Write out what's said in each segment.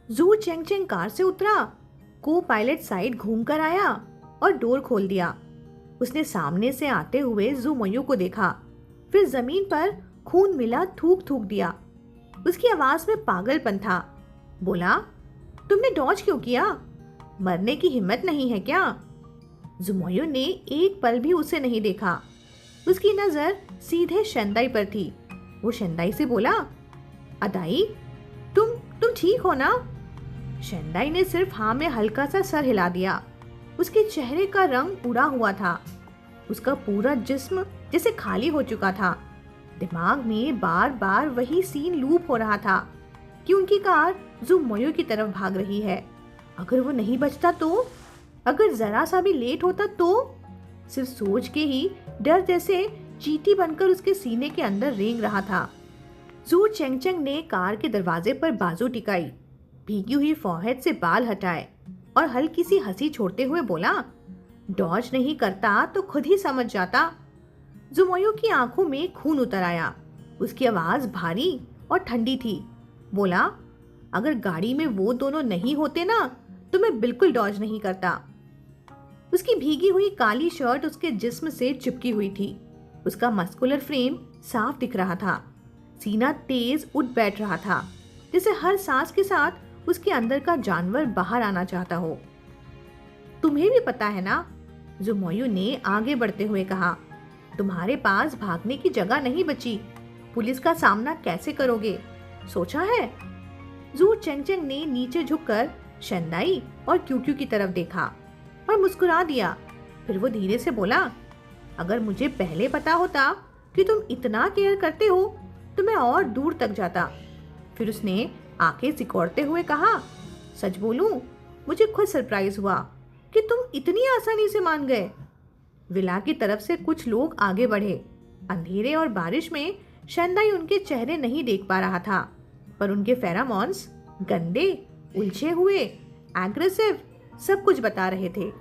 जू Cheng Cheng car से उतरा, को पायलट साइड घूम कर आया और डोर खोल दिया। उसने सामने से आते हुए जू मयू को देखा, फिर जमीन पर खून मिला थूक थूक दिया। उसकी आवाज में पागलपन था। बोला, तुमने डॉज क्यों किया? मरने की हिम्मत नहीं है क्या? जुमोयू ने एक पल भी उसे नहीं देखा। उसकी नजर सीधे शंदाई पर थी। वो शंदाई से बोला, अदाई, तुम ठीक हो ना? शंदाई ने सिर्फ हाँ में हल्का सा सर हिला दिया। उसके चेहरे का रंग उड़ा हुआ था। उसका पूरा जिस्म जैसे खाली हो चुका था। दिमाग में बार बार वही सीन लूप हो रहा था कि उनकी कार जुमोयू की तरफ भाग रही है। अगर वो नहीं बचता तो, अगर जरा सा भी लेट होता तो? सिर्फ सोच के ही डर जैसे चींटी बनकर उसके सीने के अंदर रेंग रहा था। जू चेंगचेंग ने कार के दरवाजे पर बाजू टिकाई, भीगी हुई फोरहेड से बाल हटाए और हल्की सी हंसी छोड़ते हुए बोला, डॉज नहीं करता तो खुद ही समझ जाता। जुमोयू की आंखों में खून उतर आया। उसकी आवाज भारी और ठंडी थी। बोला, अगर गाड़ी में वो दोनों नहीं होते ना तो मैं बिल्कुल डॉज नहीं करता। उसकी भीगी हुई काली शर्ट उसके जिस्म से चिपकी हुई थी। उसका मस्कुलर फ्रेम साफ दिख रहा था। सीना तेज उठ बैठ रहा था, जैसे हर सांस के साथ उसके अंदर का जानवर बाहर आना चाहता हो। तुम्हें भी पता है ना, जुमोयू ने आगे बढ़ते हुए कहा, तुम्हारे पास भागने की जगह नहीं बची। पुलिस का सामना कैसे करोगे, सोचा है? जू चेंगचेंग ने नीचे झुककर शंदाई और क्यूक्यू की तरफ देखा और मुस्कुरा दिया। फिर वो धीरे से बोला, अगर मुझे पहले पता होता कि तुम इतना केयर करते हो तो मैं और दूर तक जाता। फिर उसने आंखें सिकोड़ते हुए कहा, सच बोलूं, मुझे खुद सरप्राइज हुआ कि तुम इतनी आसानी से मान गए। विला की तरफ से कुछ लोग आगे बढ़े। अंधेरे और बारिश में शंदाई उनके चेहरे नहीं देख पा रहा था, पर उनके फेरामॉन्स गंदे, उलझे हुए, एग्रेसिव सब कुछ बता रहे थे।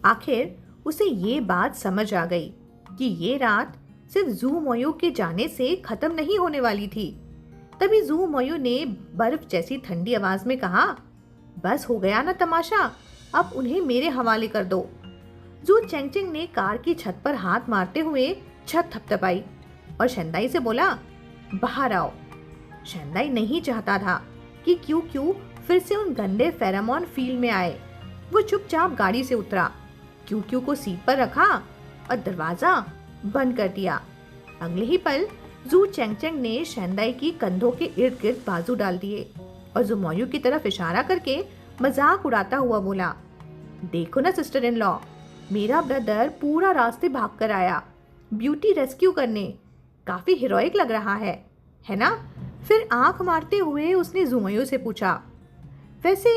आखिर उसे ये बात समझ आ गई कि ये रात सिर्फ जू मोयू के जाने से खत्म नहीं होने वाली थी। तभी जू मोयू ने बर्फ जैसी ठंडी आवाज में कहा, बस हो गया ना तमाशा, अब उन्हें मेरे हवाले कर दो। जू चेंगचेंग ने कार की छत पर हाथ मारते हुए छत थपथपाई और शंदाई से बोला, बाहर आओ। शंदाई नहीं चाहता था कि क्यों फिर से उन गंदे फेरामॉन फील्ड में आए। वो चुपचाप गाड़ी से उतरा, क्यों को सीट पर रखा और दरवाजा बंद कर दिया। अगले ही पल जू चेंगचेंग ने शंदाई की कंधों के इर्द गिर्द बाजू डाल दिए और जुमोयू की तरफ इशारा करके मजाक उड़ाता हुआ बोला, देखो ना सिस्टर इन लॉ, मेरा ब्रदर पूरा रास्ते भाग कर आया ब्यूटी रेस्क्यू करने। काफी हीरोइक लग रहा है ना? फिर आंख मारते हुए उसने जुमोयू से पूछा, वैसे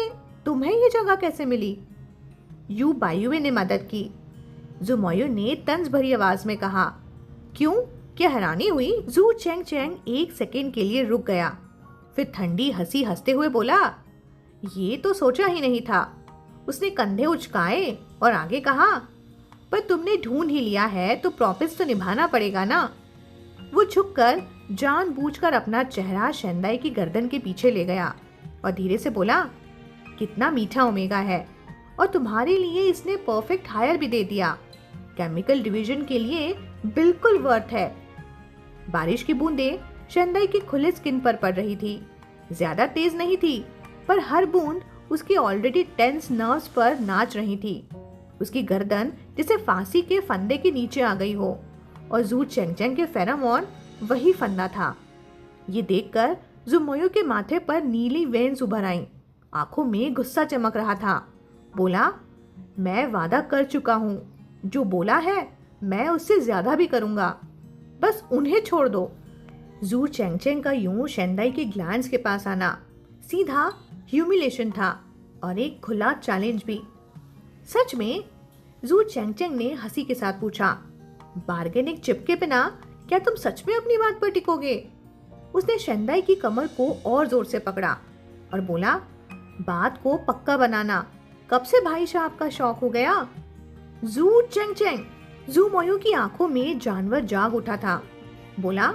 तुम्हें ये जगह कैसे मिली? यू बायुए ने मदद की। जुमोयू ने तंज भरी आवाज में कहा। क्यों, क्या हैरानी हुई? जू चेंगचेंग एक सेकेंड के लिए रुक गया, फिर ठंडी हंसी हंसते हुए बोला, ये तो सोचा ही नहीं था। उसने कंधे उचकाए और आगे कहा, पर तुमने ढूंढ ही लिया है तो प्रॉमिस तो निभाना पड़ेगा ना। वो झुककर जानबूझकर अपना चेहरा शंदाई की गर्दन के पीछे ले गया और धीरे से बोला, कितना मीठा ओमेगा है, और तुम्हारे लिए इसने परफेक्ट हायर भी दे दिया। केमिकल डिवीजन के लिए बिल्कुल वर्थ है। बारिश की बूंदें शंदाई की खुले स्किन पर पड़ रही थी। ज्यादा तेज नहीं थी, पर हर बूंद उसकी ऑलरेडी टेंस नर्व्स पर नाच रही थी। उसकी गर्दन जैसे फांसी के फंदे के नीचे आ गई हो और जू चेंगचेंग के फेरामॉन वही फंदा था। ये देखकर जुमोयू के माथे पर नीली वेन्स उभर आईं। आंखों में गुस्सा चमक रहा था। बोला, मैं वादा कर चुका हूं, जो बोला है मैं उससे ज्यादा भी करूंगा, बस उन्हें छोड़ दो। जू चेंगचेंग का यूं शंदाई के ग्लैंड्स के पास आना सीधा ह्यूमिलेशन था और एक खुला चैलेंज भी। सच में? जू चेंगचेंग ने हंसी के साथ पूछा, बार्गेनिंग चिप के बिना क्या तुम सच में अपनी बात पर टिकोगे? उसने शंदाई की कमर को और जोर से पकड़ा और बोला, बात को पक्का बनाना। कब से भाई साहब का शौक हो गया? जू चेंगचेंग, जू मोयू की आंखों में जानवर जाग उठा था। बोला,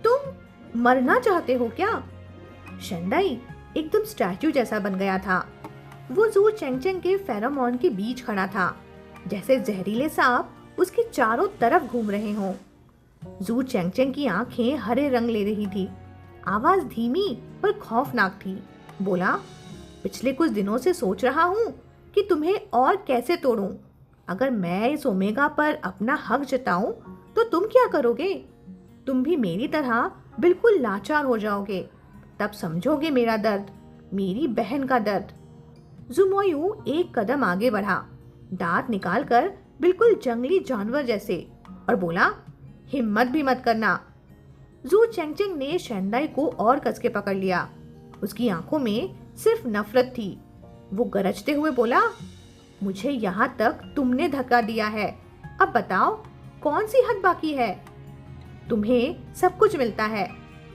तुम मरना चाहते हो क्या? शंदाई, एकदम स्टैचू जैसा बन गया था। वो जू चेंगचेंग के फेरोमोन के बीच खड़ा था, जैसे जहरीले सांप उसके चारों तरफ घूम रहे हों। जू चेंगचेंग की आंखें हरे रंग ले रही थी। आवाज धीमी पर खौफनाक थी। बोला, पिछले कुछ दिनों से सोच रहा हूँ कि तुम्हें और कैसे तोड़ूं। अगर मैं इस ओमेगा पर अपना हक जताऊं तो तुम क्या करोगे? तुम भी मेरी तरह बिल्कुल लाचार हो जाओगे। तब समझोगे मेरा दर्द, मेरी बहन का दर्द। जुमोयू एक कदम आगे बढ़ा, दांत निकालकर बिल्कुल जंगली जानवर जैसे, और बोला, हिम्मत भी मत करना। जू चेंगचेंग ने शेंडाई को और कस के पकड़ लिया। उसकी आंखों में सिर्फ नफरत थी। वो गरजते हुए बोला, मुझे यहाँ तक तुमने धक्का दिया है, अब बताओ कौन सी हद बाकी है? तुम्हें सब कुछ मिलता है,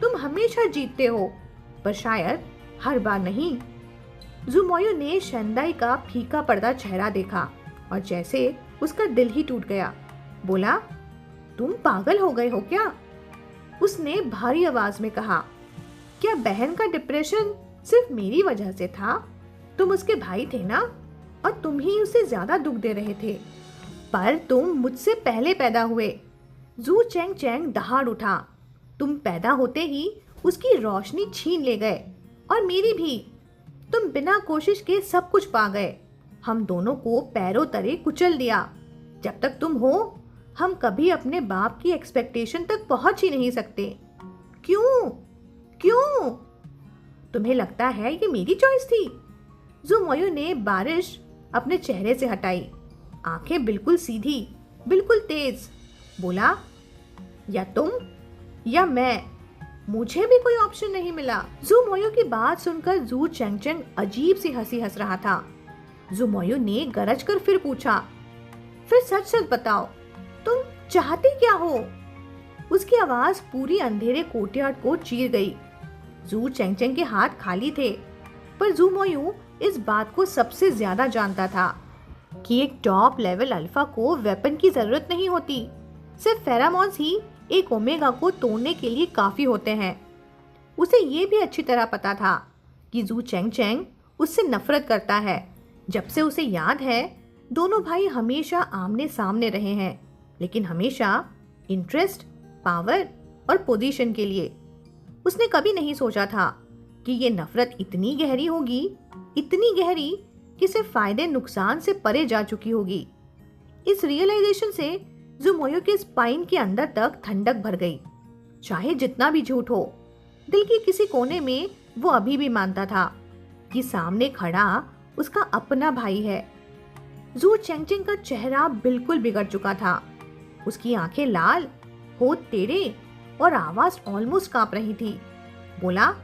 तुम हमेशा जीतते हो, पर शायद हर बार नहीं। जुमोयू ने शेंडाई का फीका पड़ता चेहरा देखा और जैसे उसका दिल ही टूट गया। बोला, तुम पागल हो गए हो क्या? उसने भारी आवाज में कहा, क्या बहन का डिप्रेशन सिर्फ मेरी वजह से था? तुम उसके भाई थे ना, और तुम ही उसे ज्यादा दुख दे रहे थे, पर तुम मुझसे पहले पैदा हुए। जू चेंगचेंग दहाड़ उठा। तुम पैदा होते ही उसकी रोशनी छीन ले गए, और मेरी भी। तुम बिना कोशिश के सब कुछ पा गए। हम दोनों को पैरों तले कुचल दिया। जब तक तुम हो, हम कभी अपने बाप की एक्सपेक्टेशन तक पहुंच ही नहीं सकते। क्यों? क्यों? तुम्हें लगता है ये मेरी चॉइस थी? जुमोयू ने बारिश अपने चेहरे से हटाई, आंखें बिल्कुल सीधी, बिल्कुल तेज। बोला, या तुम या मैं, मुझे भी कोई ऑप्शन नहीं मिला। जुमोयू की बात सुनकर जू चेंगचेंग अजीब सी हंसी हंस रहा था। जुमोयू ने गरज कर फिर पूछा, फिर सच सच बताओ, तुम चाहते क्या हो? उसकी आवाज पूरी अंधेरे कोर्टयार्ड को चीर गई। जू चेंगचेंग के हाथ खाली थे, पर जुमोयू इस बात को सबसे ज्यादा जानता था कि एक टॉप लेवल अल्फा को वेपन की जरूरत नहीं होती। सिर्फ फेरामॉन्स ही एक ओमेगा को तोड़ने के लिए काफी होते हैं। उसे ये भी अच्छी तरह पता था कि जू चेंगचेंग उससे नफरत करता है। जब से उसे याद है, दोनों भाई हमेशा आमने सामने रहे हैं, लेकिन हमेशा इंटरेस्ट, पावर और पोजीशन के लिए। उसने कभी नहीं सोचा था कि ये नफरत इतनी गहरी होगी, इतनी गहरी कि सिर्फ फायदे नुकसान से परे जा चुकी होगी। इस रियलाइजेशन से जुमोयू के स्पाइन के अंदर तक ठंडक भर गई। चाहे जितना भी झूठ हो, दिल के किसी कोने में वो अभी भी मानता था कि सामने खड़ा उसका अपना भाई है। जू चेंगचेंग का चेहरा बिल्कुल बिगड़ चुका था। उसकी आंखें लाल, होठ टेढ़े और आवाज ऑलमोस्ट कांप रही थी। बोला,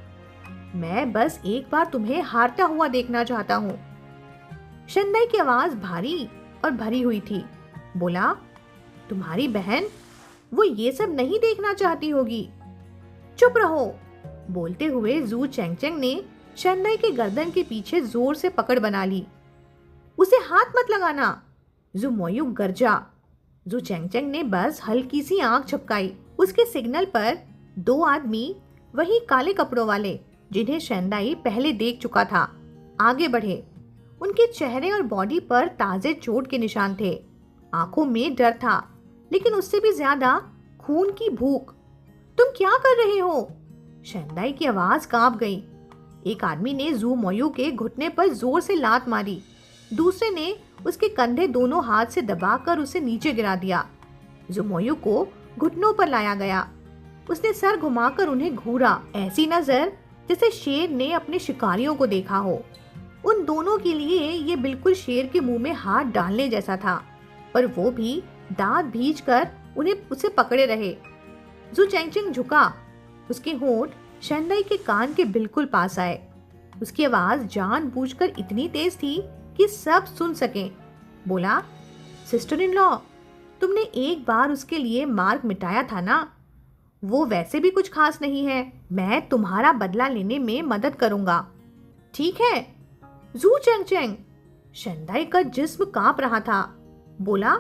मैं बस एक बार तुम्हें हारता हुआ देखना चाहता हूँ। शेंडाई की आवाज भारी और भरी हुई थी। बोला, तुम्हारी बहन, वो ये सब नहीं देखना चाहती होगी। चुप रहो। बोलते हुए जू चेंगचेंग ने शेंडाई के गर्दन के पीछे जोर से पकड़ बना ली। उसे हाथ मत लगाना। जुमोयू गरजा। जू चेंगचेंग ने बस हल्की सी आंख झपकाई। उसके सिग्नल पर दो आदमी, वही काले कपड़ों वाले जिन्हें शेंडाई पहले देख चुका था, आगे बढ़े। उनके चेहरे और बॉडी पर ताजे चोट के निशान थे। आंखों में डर था, लेकिन उससे भी ज्यादा खून की भूख। तुम क्या कर रहे हो? शेंडाई की आवाज कांप गई। एक आदमी ने जुमोयू के घुटने पर जोर से लात मारी। दूसरे ने उसके कंधे दोनों हाथ से दबाकर उसे नीचे गिरा दिया। जुमोयू को घुटनों पर लाया गया। उसने सर घुमाकर उन्हें घूरा, ऐसी नजर जैसे शेर ने अपने शिकारियों को देखा हो। उन दोनों के लिए ये बिल्कुल शेर के मुंह में हाथ डालने जैसा था, पर वो भी दांत भींच कर उसे पकड़े रहे। जू चेंगचेंग झुका। उसके होंठ शेंडाई के कान के बिल्कुल पास आए। उसकी आवाज जानबूझकर इतनी तेज थी कि सब सुन सकें। बोला, सिस्टर इन लॉ, तुमने एक बार उसके लिए मार्क मिटाया था ना? वो वैसे भी कुछ खास नहीं है। मैं तुम्हारा बदला लेने में मदद करूंगा, ठीक है? जू चेंगचेंग। शेंडाई का जिस्म कांप रहा था। बोला,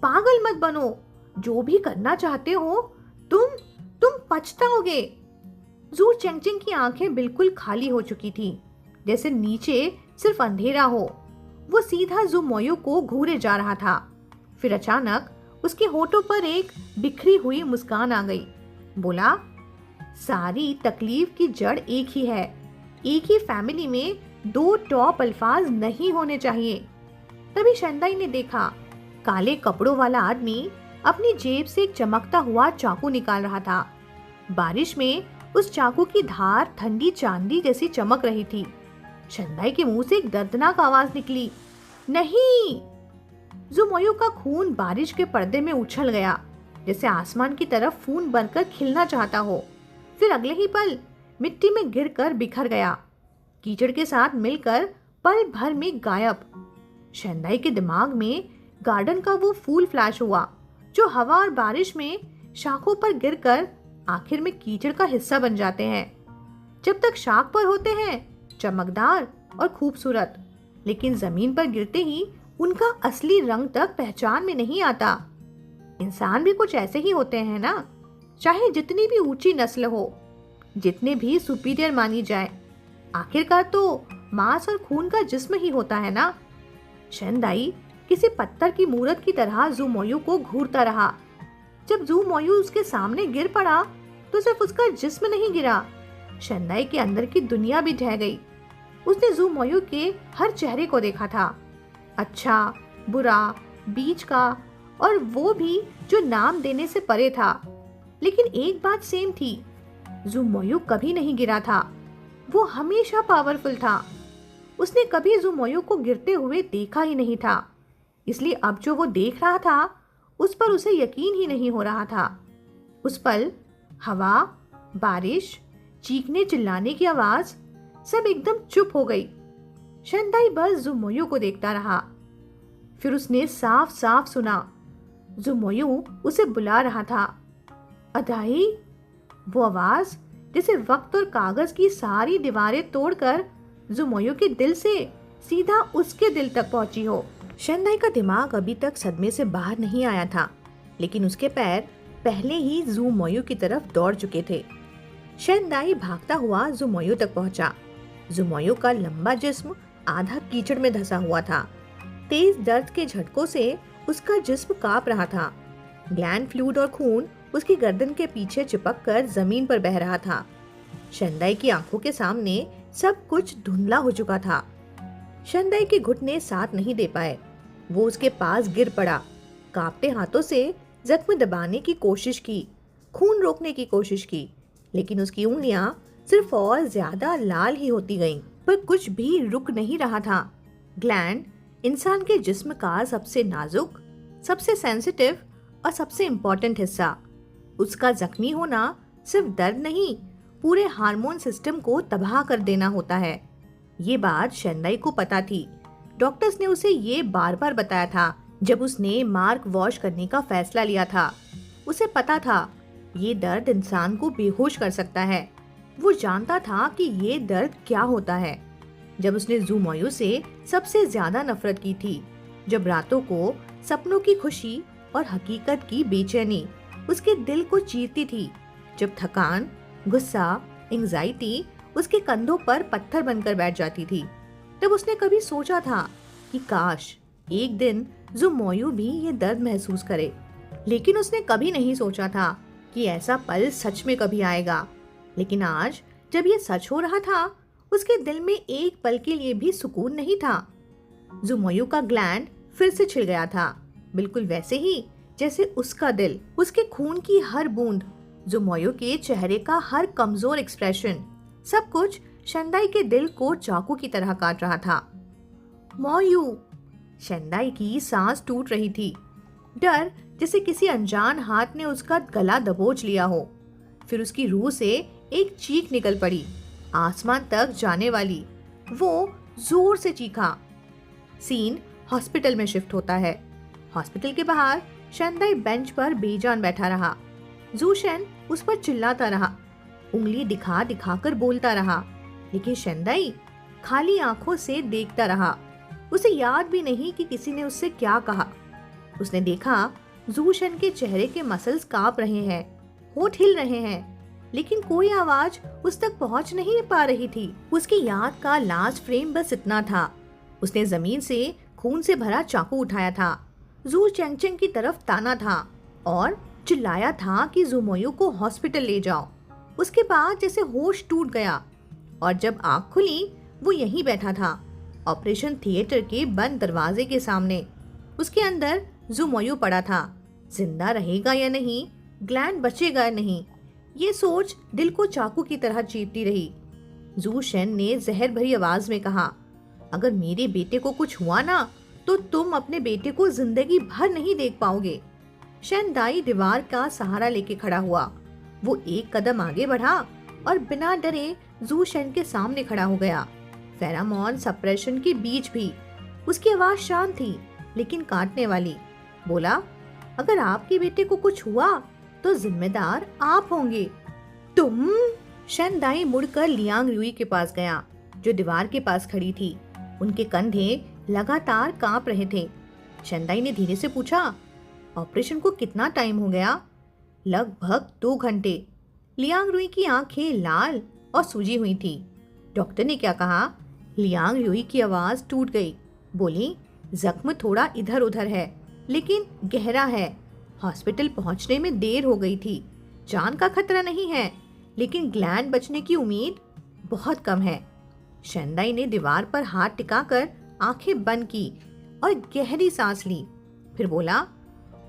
पागल मत बनो। जो भी करना चाहते हो तुम पछताओगे। जू चेंगचिंग की आंखें बिल्कुल खाली हो चुकी थी, जैसे नीचे सिर्फ अंधेरा हो। वो सीधा जू मोयू को घूरे जा रहा था। फिर अचानक उसके होठों पर एक बिखरी हुई मुस्कान आ गई। बोला, सारी तकलीफ की जड़ एक ही है। एक ही फैमिली में दो टॉप अल्फाज नहीं होने चाहिए। तभी शंदाई ने देखा, काले कपड़ों वाला आदमी अपनी जेब से एक चमकता हुआ चाकू निकाल रहा था। बारिश में उस चाकू की धार ठंडी चांदी जैसी चमक रही थी। शंदाई के मुंह से एक दर्दनाक आवाज निकली, नहीं! जुमोयू का खून बारिश के पर्दे में उछल गया, जैसे आसमान की तरफ फून बनकर खिलना चाहता हो। फिर अगले ही पल मिट्टी में गिरकर बिखर गया, कीचड़ के साथ मिलकर पल भर में गायब। शंदाई के दिमाग में गार्डन का वो फूल फ्लैश हुआ, जो हवा और बारिश में शाखों पर गिरकर आखिर में कीचड़ का हिस्सा बन जाते हैं। जब तक शाख पर होते हैं चमकदार और खूबसूरत, लेकिन जमीन पर गिरते ही उनका असली रंग तक पहचान में नहीं आता। इंसान भी कुछ ऐसे ही होते हैं ना, चाहे जितनी भी ऊंची नस्ल हो, जितने भी सुपीरियर मानी जाए, आखिरकार तो मांस और खून का जिस्म ही होता है ना। शंदाई किसी पत्थर की मूरत की तरह जू मोयू को घूरता रहा। जब जू मोयू उसके सामने गिर पड़ा तो सिर्फ उसका जिस्म नहीं गिरा, शंदाई के अंदर की दुनिया भी ढह गई। उसने जू मोयू के हर चेहरे को देखा था, अच्छा, बुरा, बीच का, और वो भी जो नाम देने से परे था। लेकिन एक बात सेम थी, जू मोयू कभी नहीं गिरा था। वो हमेशा पावरफुल था। उसने कभी जू मोयू को गिरते हुए देखा ही नहीं था, इसलिए अब जो वो देख रहा था उस पर उसे यकीन ही नहीं हो रहा था। उस पल हवा, बारिश, चीखने चिल्लाने की आवाज सब एकदम चुप हो गई। शंदाई बस जू मोयू को देखता रहा। फिर उसने साफ साफ सुना, जू मोयू उसे बुला रहा था। अदाई! वो आवाज जैसे वक्त और कागज की सारी दीवारें तोड़कर जू मोयू के दिल से सीधा उसके दिल तक पहुंची हो। शंदाई का दिमाग अभी तक सदमे से बाहर नहीं आया था, लेकिन उसके पैर पहले ही जू मोयू की तरफ दौड़ चुके थे। शंदाई भागता हुआ जू मोयू तक पहुंचा। जू मोयू का लंबा जिस्म आधा कीचड़ में धंसा हुआ था। तेज दर्द के झटकों से उसका जिस्म कांप रहा था। ग्लैंड फ्लूइड और खून उसकी गर्दन के पीछे चिपक कर जमीन पर बह रहा था। शंदाई की आंखों के सामने सब कुछ धुंधला हो चुका था। शंदाई के घुटने साथ नहीं दे पाए। वो उसके पास गिर पड़ा, कांपते हाथों से जख्म दबाने की कोशिश की, खून रोकने की कोशिश की, लेकिन उसकी उंगलियां सिर्फ और ज्यादा लाल ही होती गईं। पर कुछ भी रुक नहीं रहा था। ग्लैंड इंसान के जिस्म का सबसे नाजुक, सबसे सेंसिटिव और सबसे इम्पोर्टेंट हिस्सा। उसका जख्मी होना सिर्फ दर्द नहीं, पूरे हार्मोन सिस्टम को तबाह कर देना होता है। ये बात शंदाई को पता थी। डॉक्टर्स ने उसे ये बार बार बताया था जब उसने मार्क वॉश करने का फैसला लिया था। उसे पता था ये दर्द इंसान को बेहोश कर सकता है। वो जानता था कि ये दर्द क्या होता है। जब उसने जू मोयू से सबसे ज्यादा नफरत की थी, जब रातों को सपनों की खुशी और हकीकत की बेचैनी उसके दिल को चीरती थी, जब थकान, गुस्सा, एंजाइटी उसके कंधों पर पत्थर बनकर बैठ जाती थी, तब उसने कभी सोचा था कि काश एक दिन जू मोयू भी ये दर्द महसूस करे। लेकिन उसने कभी नहीं सोचा था कि ऐसा पल सच में कभी आएगा। लेकिन आज जब ये सच हो रहा था, उसके दिल में एक पल के लिए भी सुकून नहीं था। जू मोयू का ग्लैंड फिर से छिल गया था, बिल्कुल वैसे ही जैसे उसका दिल। उसके खून की हर बूंद, जू मोयू के चेहरे का हर कमजोर एक्सप्रेशन, सब कुछ शंदाई के दिल को चाकू की तरह काट रहा था। मोयू! शंदाई की सांस टूट रही थी। डर जैसे किसी अनजान हाथ ने उसका गला दबोच लिया हो। फिर उसकी रूह से एक चीख निकल पड़ी, आसमान तक जाने वाली। वो जोर से चीखा। सीन हॉस्पिटल में शिफ्ट होता है। हॉस्पिटल के बाहर शंदाई बेंच पर बेजान बैठा रहा। जूशन उस पर चिल्लाता रहा, उंगली दिखा दिखाकर बोलता रहा, लेकिन शंदाई खाली आंखों से देखता रहा। उसे याद भी नहीं कि किसी ने उससे क्या कहा। उसने देखा जूशन के चेहरे के मसल्स कांप रहे हैं, होठ हिल रहे हैं, लेकिन कोई आवाज उस तक पहुंच नहीं पा रही थी। उसकी याद का लास्ट फ्रेम बस इतना था। उसने जमीन से खून से भरा चाकू उठाया था, जू चेंगचेंग की तरफ ताना था और चिल्लाया था कि ज़ुमोयू को हॉस्पिटल ले जाओ। उसके बाद जैसे होश टूट गया और जब आँख खुली वो यहीं बैठा था, ऑपरेशन थिएटर के बंद दरवाजे के सामने। उसके अंदर ज़ुमोयू पड़ा था। जिंदा रहेगा या नहीं, ग्लैंड बचेगा या नहीं, ये सोच दिल को चाकू की तरह चीरती रही। जू शेन ने जहर भरी आवाज में कहा, अगर मेरे बेटे को कुछ हुआ ना तो तुम अपने बेटे को जिंदगी भर नहीं देख पाओगे। शेन दाई दीवार का सहारा लेके खड़ा हुआ। वो एक कदम आगे बढ़ा और बिना डरे जू शेन के सामने खड़ा हो गया, फेरामोन सप्रेशन के बीच भी। उसकी आवाज शांत थी लेकिन काटने वाली। बोला, अगर आपके बेटे को कुछ हुआ तो जिम्मेदार आप होंगे। तुम? शेन दाई मुड़कर लियांग रुई के पास गया जो दीवार के पास खड़ी थी। उनके कंधे लगातार कांप रहे थे। शेन दाई ने धीरे से पूछा, ऑपरेशन को कितना टाइम हो गया? लगभग 2 घंटे। लियांग रुई की आंखें लाल और सूजी हुई थी। डॉक्टर ने क्या कहा? लियांग रुई की आवाज टूट गई। बोली, जख्म थोड़ा इधर उधर है लेकिन गहरा है। हॉस्पिटल पहुंचने में देर हो गई थी। जान का खतरा नहीं है लेकिन ग्लैंड बचने की उम्मीद बहुत कम है। शेन दाई ने दीवार पर हाथ टिकाकर आंखें बंद की और गहरी सांस ली। फिर बोला,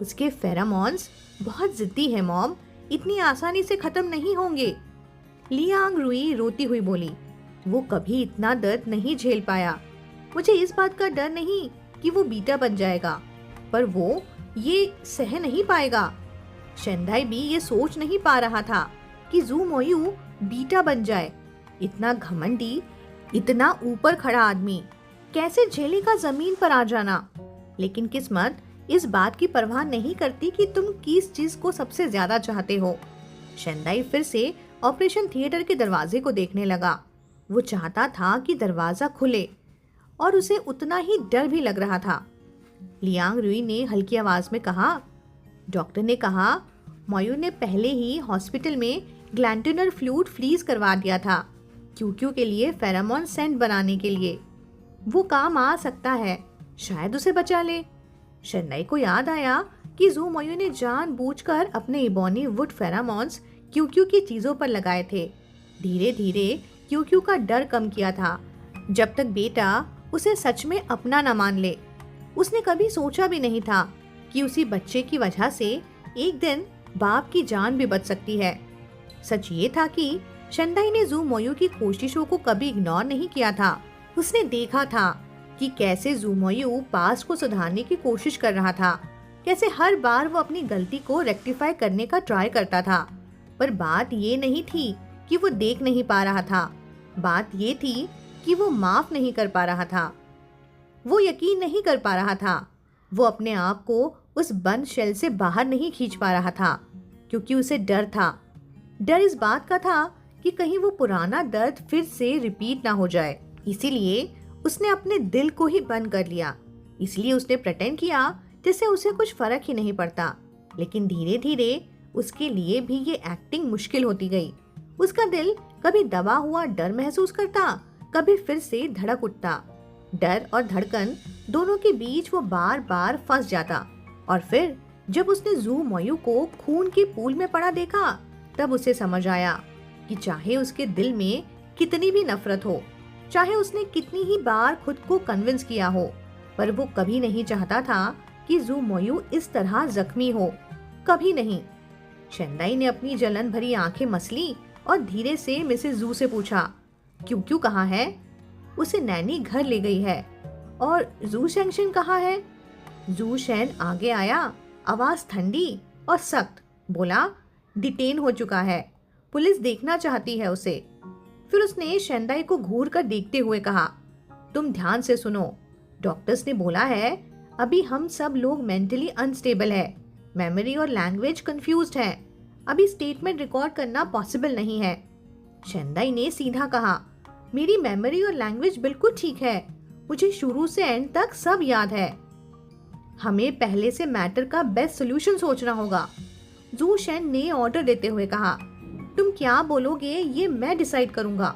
उसके फेरामोन्स बहुत जिद्दी है मॉम, इतनी आसानी से खत्म नहीं होंगे। लियांग रुई रोती हुई बोली, वो कभी इतना दर्द नहीं झेल पाया। मुझे इस बात का डर नहीं कि वो बीटा बन जाएगा, पर वो ये सह नहीं पाएगा। शेन दाई भी ये सोच नहीं पा रहा था कि ज़ुमोयू बीटा बन जाए। इतना घमंडी, इतना ऊपर खड़ा आदमी कैसे झेलेगा जमीन पर आ जाना। लेकिन किस्मत इस बात की परवाह नहीं करती कि तुम किस चीज को सबसे ज्यादा चाहते हो। शेन दाई फिर से ऑपरेशन थिएटर के दरवाजे को देखने लगा। वो चाहता था कि दरवाजा खुले और उसे उतना ही डर भी लग रहा था। लियांग रुई ने हल्की आवाज में कहा, डॉक्टर ने कहा मोयू ने पहले ही हॉस्पिटल में ग्लैंटिनर फ्लूइड फ्रीज करवा दिया था, क्यू के लिए फेरामोन सेंट बनाने के लिए। वो काम आ सकता है, शायद उसे बचा ले। शेन दाई को याद आया कि ज़ुमोयू ने जानबूझकर अपने इबोनी वुड फेरामोन्स क्यू की चीजों पर लगाए थे। धीरे धीरे क्यू का डर कम किया था, जब तक बेटा उसे सच में अपना न मान ले। उसने कभी सोचा भी नहीं था कि उसी बच्चे की वजह से एक दिन बाप की जान भी बच सकती है। सच ये था कि शेन दाई ने ज़ुमोयू की कोशिशों को कभी इग्नोर नहीं किया था। उसने देखा था कि कैसे ज़ुमोयू पास्ट को सुधारने की कोशिश कर रहा था, कैसे हर बार वो अपनी गलती को रेक्टिफाई करने का ट्राई करता था। पर बात ये नहीं थी कि वो देख नहीं पा रहा था, बात ये थी कि वो माफ नहीं कर पा रहा था। वो यकीन नहीं कर पा रहा था। वो अपने आप को उस बंद शेल से बाहर नहीं खींच पा रहा था क्योंकि उसे डर था। डर इस बात का था कि कहीं वो पुराना दर्द फिर से रिपीट ना हो जाए। इसीलिए उसने अपने दिल को ही बंद कर लिया। इसलिए उसने प्रेटेंड किया जैसे उसे कुछ फर्क ही नहीं पड़ता। लेकिन धीरे धीरे उसके लिए भी ये एक्टिंग मुश्किल होती गई। उसका दिल कभी दबा हुआ डर महसूस करता, कभी फिर से धड़क उठता। डर और धड़कन दोनों के बीच वो बार बार फंस जाता। और फिर जब उसने ज़ुमोयू को खून के पूल में पड़ा देखा, तब उसे समझ आया कि चाहे उसके दिल में कितनी भी नफरत हो, चाहे उसने कितनी ही बार खुद को कन्विंस किया हो, पर वो कभी नहीं चाहता था कि ज़ुमोयू इस तरह जख्मी हो, कभी नहीं। शेन दाई ने अपनी जलन भरी आंखें मसली और धीरे से मिसेस जू से पूछा, क्यू कहाँ है? उसे नैनी घर ले गई है। और जू शेंगशन कहाँ है? जू शेन आगे आया, आवाज ठंडी और सख्त। बोला, डिटेन हो चुका है, पुलिस देखना चाहती है उसे। फिर उसने शेन दाई को घूर कर देखते हुए कहा, तुम ध्यान से सुनो, डॉक्टर्स ने बोला है अभी हम सब लोग मेंटली अनस्टेबल है, मेमोरी और लैंग्वेज कंफ्यूज्ड है, अभी स्टेटमेंट रिकॉर्ड करना पॉसिबल नहीं है। शेन दाई ने सीधा कहा, मेरी मेमोरी और लैंग्वेज बिल्कुल ठीक है, मुझे शुरू से एंड तक सब याद है। हमें पहले से मैटर का बेस्ट सोल्यूशन सोचना होगा। जू शेन ने ऑर्डर देते हुए कहा, तुम क्या बोलोगे ये मैं डिसाइड करूंगा।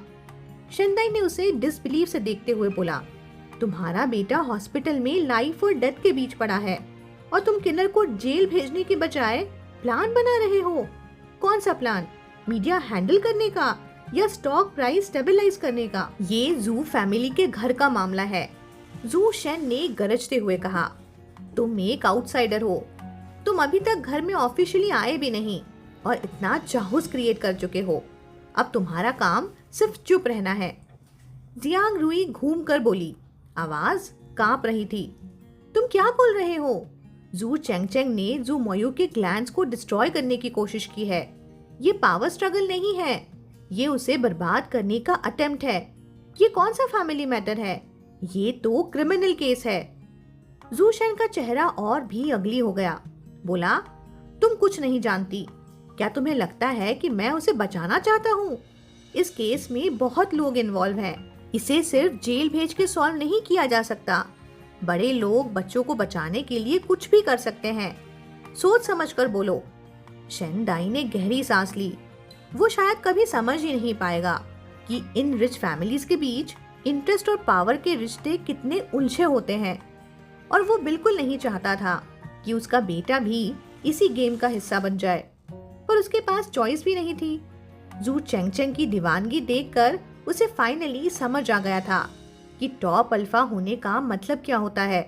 शेंदाई ने उसे डिसबिलीव से देखते हुए बोला, तुम्हारा बेटा हॉस्पिटल में लाइफ और डेथ के बीच पड़ा है और तुम किन्नर को जेल भेजने के बजाय प्लान बना रहे हो। कौन सा प्लान? मीडिया हैंडल करने का या स्टॉक प्राइस स्टेबलाइज करने का? ये जू फैमिली के घर का मामला है, जू शेन ने गरजते हुए कहा। तुम एक आउटसाइडर हो, तुम अभी तक घर में ऑफिशियली आए भी नहीं और इतना चाहूस क्रिएट कर चुके हो। अब तुम्हारा काम सिर्फ चुप रहना है। जियांग रुई घूम कर बोली, आवाज कांप रही थी। तुम क्या बोल रहे हो? जू चेंगचेंग ने जू मोयू के ग्लैंड्स को डिस्ट्रॉय करने की कोशिश की है। ये पावर स्ट्रगल नहीं है, ये उसे बर्बाद करने का अटेम्प्ट है। ये कौन सा फैमिली मैटर है? ये तो क्रिमिनल केस है। जू शेन का चेहरा और भी अगली हो गया। बोला, तुम कुछ नहीं जानती। क्या तुम्हें लगता है कि मैं उसे बचाना चाहता हूँ? इस केस में बहुत लोग इन्वॉल्व हैं। इसे सिर्फ जेल भेज के सॉल्व नहीं किया जा सकता। बड़े लोग बच्चों को बचाने के लिए कुछ भी कर सकते हैं। सोच समझ कर बोलो। शेंदाई ने गहरी सांस ली। वो शायद कभी समझ ही नहीं पाएगा कि इन रिच फैमिलीज के बीच इंटरेस्ट और पावर के रिश्ते कितने उलझे होते हैं, और वो बिल्कुल नहीं चाहता था कि उसका बेटा भी इसी गेम का हिस्सा बन जाए। पर उसके पास चॉइस भी नहीं थी। जू चेंगचेंग की दीवानगी देखकर उसे फाइनली समझ आ गया था कि टॉप अल्फा होने का मतलब क्या होता है।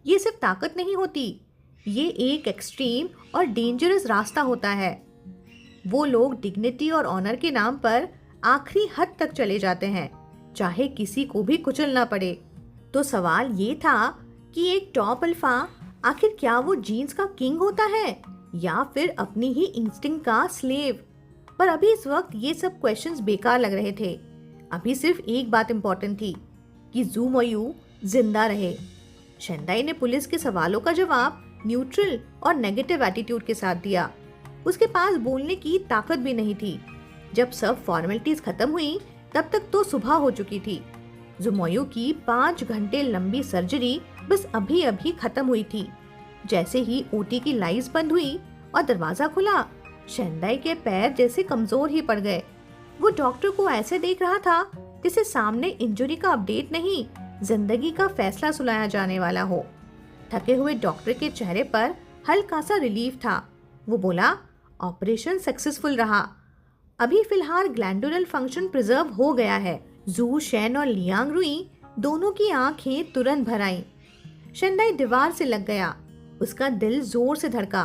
ये सिर्फ ताकत नहीं होती, ये एक एक्सट्रीम और डेंजरस रास्ता होता है। वो लोग डिग्निटी और ऑनर के नाम पर आखिरी हद तक चले जाते हैं, चाहे किसी को भी कुचलना पड़े। तो सवाल ये था कि एक टॉप अल्फा आखिर क्या वो जीन्स का किंग होता है या फिर अपनी ही इंस्टिंक्ट का स्लेव? पर अभी इस वक्त ये सब क्वेश्चंस बेकार लग रहे थे। अभी सिर्फ एक बात इम्पोर्टेंट थी कि जू मोयू जिंदा रहे। शेंदाई ने पुलिस के सवालों का जवाब न्यूट्रल और नेगेटिव एटीट्यूड के साथ दिया। उसके पास बोलने की ताकत भी नहीं थी। जब सब फॉर्मेलिटीज खत्म हुई तब तक तो सुबह हो चुकी थी। जू मोयू की 5 घंटे लंबी सर्जरी बस अभी अभी खत्म हुई थी। जैसे ही ओटी की लाइट्स बंद हुई और दरवाजा खुला, शेंदाई के पैर जैसे कमजोर ही पड़ गए। वो डॉक्टर को ऐसे देख रहा था जैसे सामने इंजरी का अपडेट नहीं, जिंदगी का फैसला सुनाया जाने वाला हो। थके हुए डॉक्टर के चेहरे पर हल्का सा रिलीफ था। वो बोला, ऑपरेशन सक्सेसफुल रहा। अभी फिलहाल ग्लैंडुलर फंक्शन प्रिजर्व हो गया है। जू शेन और लियांग रुई दोनों की आंखें तुरंत भर आईं। शेंदाई दीवार से लग गया। उसका दिल जोर से धड़का,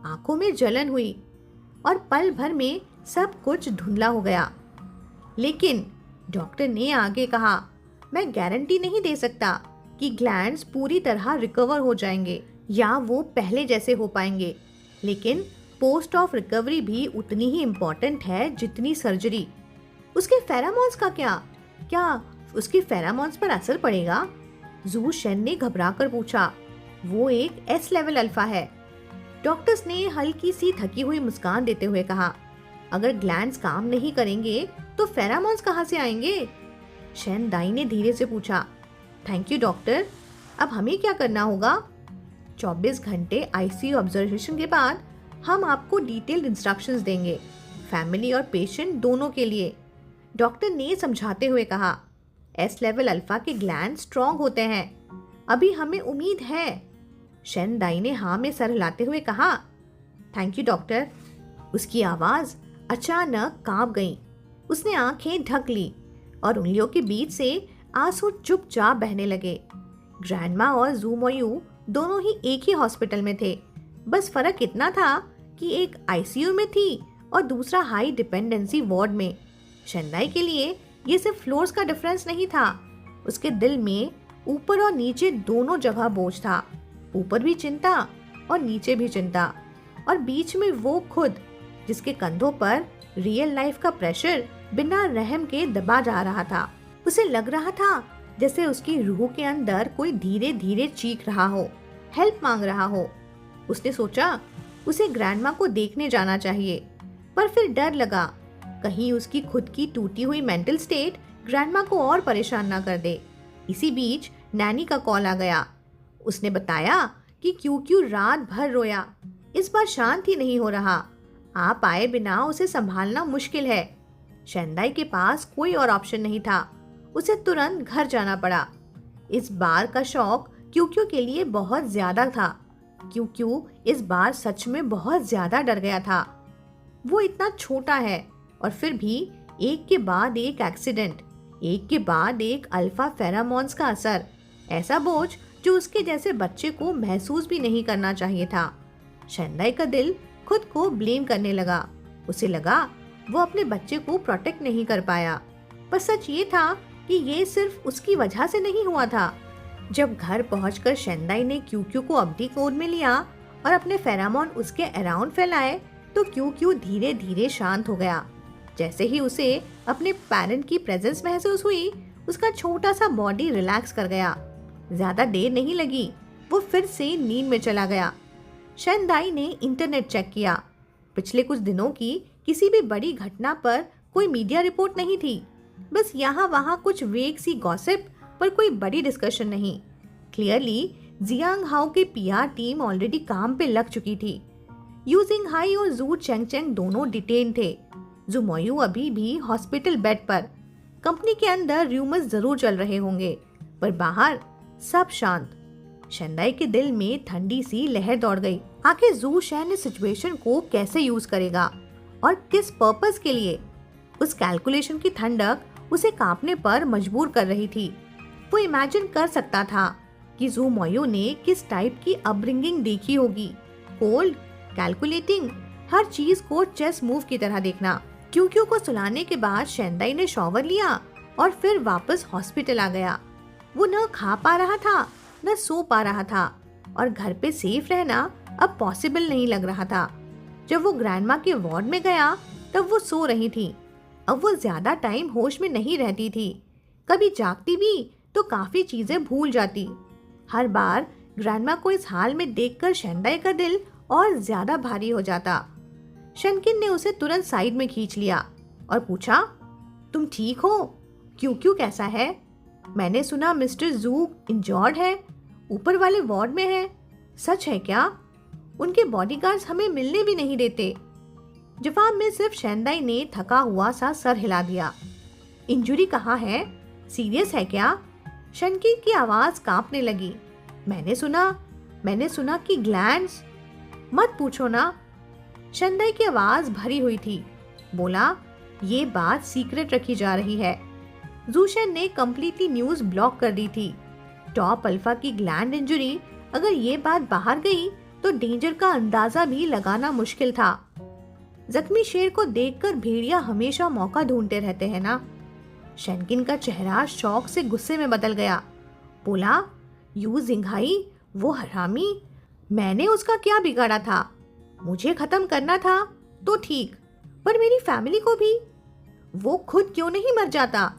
आंखों में जलन हुई और पल भर में सब कुछ धुंधला हो गया। लेकिन डॉक्टर ने आगे कहा, मैं गारंटी नहीं दे सकता कि ग्लैंड्स पूरी तरह रिकवर हो जाएंगे या वो पहले जैसे हो पाएंगे, लेकिन पोस्ट ऑफ रिकवरी भी उतनी ही इम्पोर्टेंट है जितनी सर्जरी। उसके फेरामोन्स का क्या उसके फेरामोन्स पर असर पड़ेगा? जू शेन ने घबराकर पूछा। वो एक एस लेवल अल्फा है। डॉक्टर्स ने हल्की सी थकी हुई मुस्कान देते हुए कहा, अगर ग्लैंड्स काम नहीं करेंगे तो फेरामोन्स कहाँ से आएंगे? शेंदाई ने धीरे से पूछा। थैंक यू डॉक्टर, अब हमें क्या करना होगा? 24 घंटे आईसीयू ऑब्जर्वेशन के बाद हम आपको डिटेल्ड इंस्ट्रक्शंस देंगे, फैमिली और पेशेंट दोनों के लिए, डॉक्टर ने समझाते हुए कहा। एस लेवल अल्फा के ग्लैंड स्ट्रॉन्ग होते हैं, अभी हमें उम्मीद है। शेंदाई ने हाँ में सर हिलाते हुए कहा, थैंक यू डॉक्टर। उसकी आवाज अचानक कांप गई। उसने आंखें ढक ली और उंगलियों के बीच से आंसू चुपचाप बहने लगे। ग्रैंडमा और जू मोयू दोनों ही एक ही हॉस्पिटल में थे, बस फर्क इतना था कि एक आईसीयू में थी और दूसरा हाई डिपेंडेंसी वार्ड में। शेंदाई के लिए ये सिर्फ फ्लोर्स का डिफरेंस नहीं था, उसके दिल में ऊपर और नीचे दोनों जगह बोझ था। ऊपर भी चिंता और नीचे भी चिंता, और बीच में वो खुद जिसके कंधों पर रियल लाइफ का प्रेशर बिना रहम के दबा जा रहा था। उसे लग रहा था जैसे उसकी रूह के अंदर कोई धीरे धीरे चीख रहा हो, हेल्प मांग रहा हो। उसने सोचा उसे ग्रैंडमा को देखने जाना चाहिए, पर फिर डर लगा कहीं उसकी खुद की टूटी हुई मेंटल स्टेट ग्रैंडमा को और परेशान ना कर दे। इसी बीच नैनी का कॉल आ गया। उसने बताया कि क्यों रात भर रोया, इस बार शांत ही नहीं हो रहा। आप आए बिना उसे संभालना मुश्किल है। शेंदाई के पास कोई और ऑप्शन नहीं था। उसे तुरंत घर जाना पड़ा। इस बार का शौक क्यूक्यू के लिए बहुत ज्यादा था। क्यूक्यू इस बार सच में बहुत ज्यादा डर गया था। वो इतना छोटा है और फिर भी एक के बाद एक एक्सीडेंट, एक के बाद एक अल्फा फेरामोन्स का असर, ऐसा बोझ जो उसके जैसे बच्चे को महसूस भी नहीं करना चाहिए था। शेंदाई का दिल खुद को ब्लेम करने लगा। उसे लगा वो अपने बच्चे को प्रोटेक्ट नहीं कर पाया। पर सच ये था कि ये सिर्फ उसकी वजह से नहीं हुआ था। जब घर पहुंचकर शेंदाई ने क्यूक्यू को अपनी गोद में लिया और अपने फेरामोन उसके अराउंड फैलाए तो क्यूक्यू धीरे धीरे शांत हो गया। जैसे ही उसे अपने पेरेंट की प्रेजेंस महसूस हुई, उसका छोटा सा बॉडी रिलैक्स कर गया। ज्यादा देर नहीं लगी, वो फिर से नींद में चला गया। शेंदाई ने इंटरनेट चेक किया। पिछले कुछ दिनों की किसी भी बड़ी घटना पर कोई मीडिया रिपोर्ट नहीं थी। बस यहाँ वहाँ कुछ वेग सी गॉसिप, पर कोई बड़ी डिस्कशन नहीं। क्लियरली जियांग हाओ की पीआर टीम ऑलरेडी काम पे लग चुकी थी। यू जिंगहाई और जू चेंगचेंग दोनों डिटेन थे। जुमोयू अभी भी हॉस्पिटल बेड पर। कंपनी के अंदर रूमर्स जरूर चल रहे होंगे, पर बाहर सब शांत। शेंदाई के दिल में ठंडी सी लहर दौड़ गई। आखिर जू शैन इस सिचुएशन को कैसे यूज करेगा और किस पर्पस के लिए? उस कैलकुलेशन की ठंडक उसे कांपने पर मजबूर कर रही थी। वो इमेजिन कर सकता था कि जू मोयो ने किस टाइप की अपब्रिंगिंग देखी होगी। कोल्ड, कैलकुलेटिंग, हर चीज को चेस मूव की तरह देखना। क्यूक्यू को सुलाने के बाद शेंदाई ने शॉवर लिया और फिर वापस हॉस्पिटल आ गया। वो न खा पा रहा था न सो पा रहा था और घर पे सेफ रहना अब पॉसिबल नहीं लग रहा था। जब वो ग्रैंडमा के वार्ड में गया तब वो सो रही थी। अब वो ज्यादा टाइम होश में नहीं रहती थी। कभी जागती भी तो काफी चीजें भूल जाती। हर बार ग्रैंडमा को इस हाल में देखकर शेंदाई का दिल और ज्यादा भारी हो जाता। शनकिन ने उसे तुरंत साइड में खींच लिया और पूछा, तुम ठीक हो? क्यूक्यू कैसा है? मैंने सुना मिस्टर जू इंजॉर्ड है, ऊपर वाले वार्ड में है। सच है क्या? उनके बॉडीगार्ड्स हमें मिलने भी नहीं देते। जवाब में सिर्फ शेंदाई ने थका हुआ सा सर हिला दिया। इंजरी कहाँ है? सीरियस है क्या? शनकिन की आवाज कांपने लगी। मैंने सुना कि ग्लैंड्स। मत पूछो ना। शेंदाई की आवाज भरी हुई थी। बोला, ये बात सीक्रेट रखी जा रही है। जूशन ने कंप्लीटली न्यूज ब्लॉक कर दी थी। टॉप अल्फा की ग्लैंड इंजरी, अगर ये बात बाहर गई तो डेंजर का अंदाजा भी लगाना मुश्किल था। जख्मी शेर को देखकर भेड़िया हमेशा मौका ढूंढते रहते हैं ना। शनकिन का चेहरा शौक से गुस्से में बदल गया। बोला, यू जिंगहाई, वो हरामी, मैंने उसका क्या बिगाड़ा था? मुझे खत्म करना था तो ठीक, पर मेरी फैमिली को भी? वो खुद क्यों नहीं मर जाता?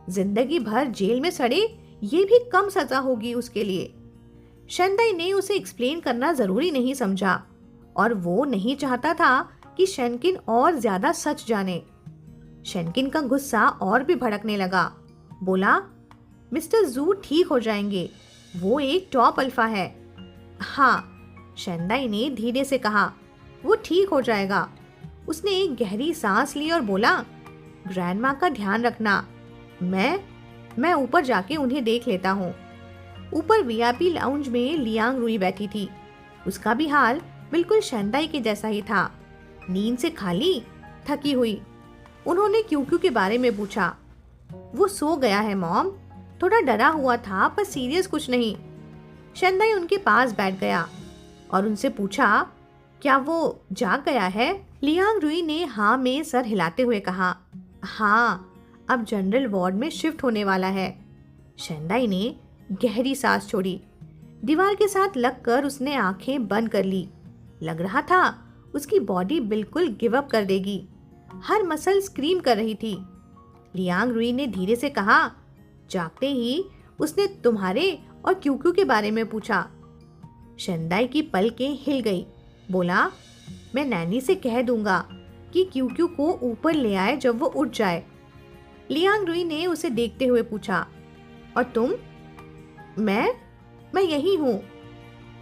जिंदगी भर जेल में सड़े, ये भी कम सजा होगी उसके लिए। शेंदाई ने उसे एक्सप्लेन करना जरूरी नहीं समझा और वो नहीं चाहता था कि शनकिन और ज्यादा सच जाने। शनकिन का गुस्सा और भी भड़कने लगा। बोला, मिस्टर जू ठीक हो जाएंगे, वो एक टॉप अल्फा है। हाँ, शेंदाई ने धीरे से कहा, वो ठीक हो जाएगा। उसने एक गहरी सांस ली और बोला, ग्रैंडमा का ध्यान रखना। मैं ऊपर जाके उन्हें देख लेता हूँ। ऊपर वीआईपी लाउंज में लियांग रुई बैठी थी। उसका भी हाल बिल्कुल शेंदाई के जैसा ही था, नींद से खाली, थकी हुई। उन्होंने क्यूक्यू के बारे में पूछा। वो सो गया है मॉम, थोड़ा डरा हुआ था पर सीरियस कुछ नहीं। शेंदाई उनके पास बैठ गया और उनसे पूछा, क्या वो जाग गया है? लियांग रुई ने हाँ में सर हिलाते हुए कहा, हाँ, अब जनरल वार्ड में शिफ्ट होने वाला है। शेंदाई ने गहरी सांस छोड़ी। दीवार के साथ लगकर उसने आंखें बंद कर ली। लग रहा था उसकी बॉडी बिल्कुल गिव अप कर देगी। हर मसल स्क्रीम कर रही थी। लियांग रुई ने धीरे से कहा। जागते ही उसने तुम्हारे और क्यूक्यू के बारे में पूछा। शेंदाई की पलकें हिल गई। बोला, मैं नैनी से कह दूंगा कि क्यूक्यू को ऊपर ले आए जब वो उठ जाए। लियांग रुई ने उसे देखते हुए पूछा, और तुम? मैं यही हूँ।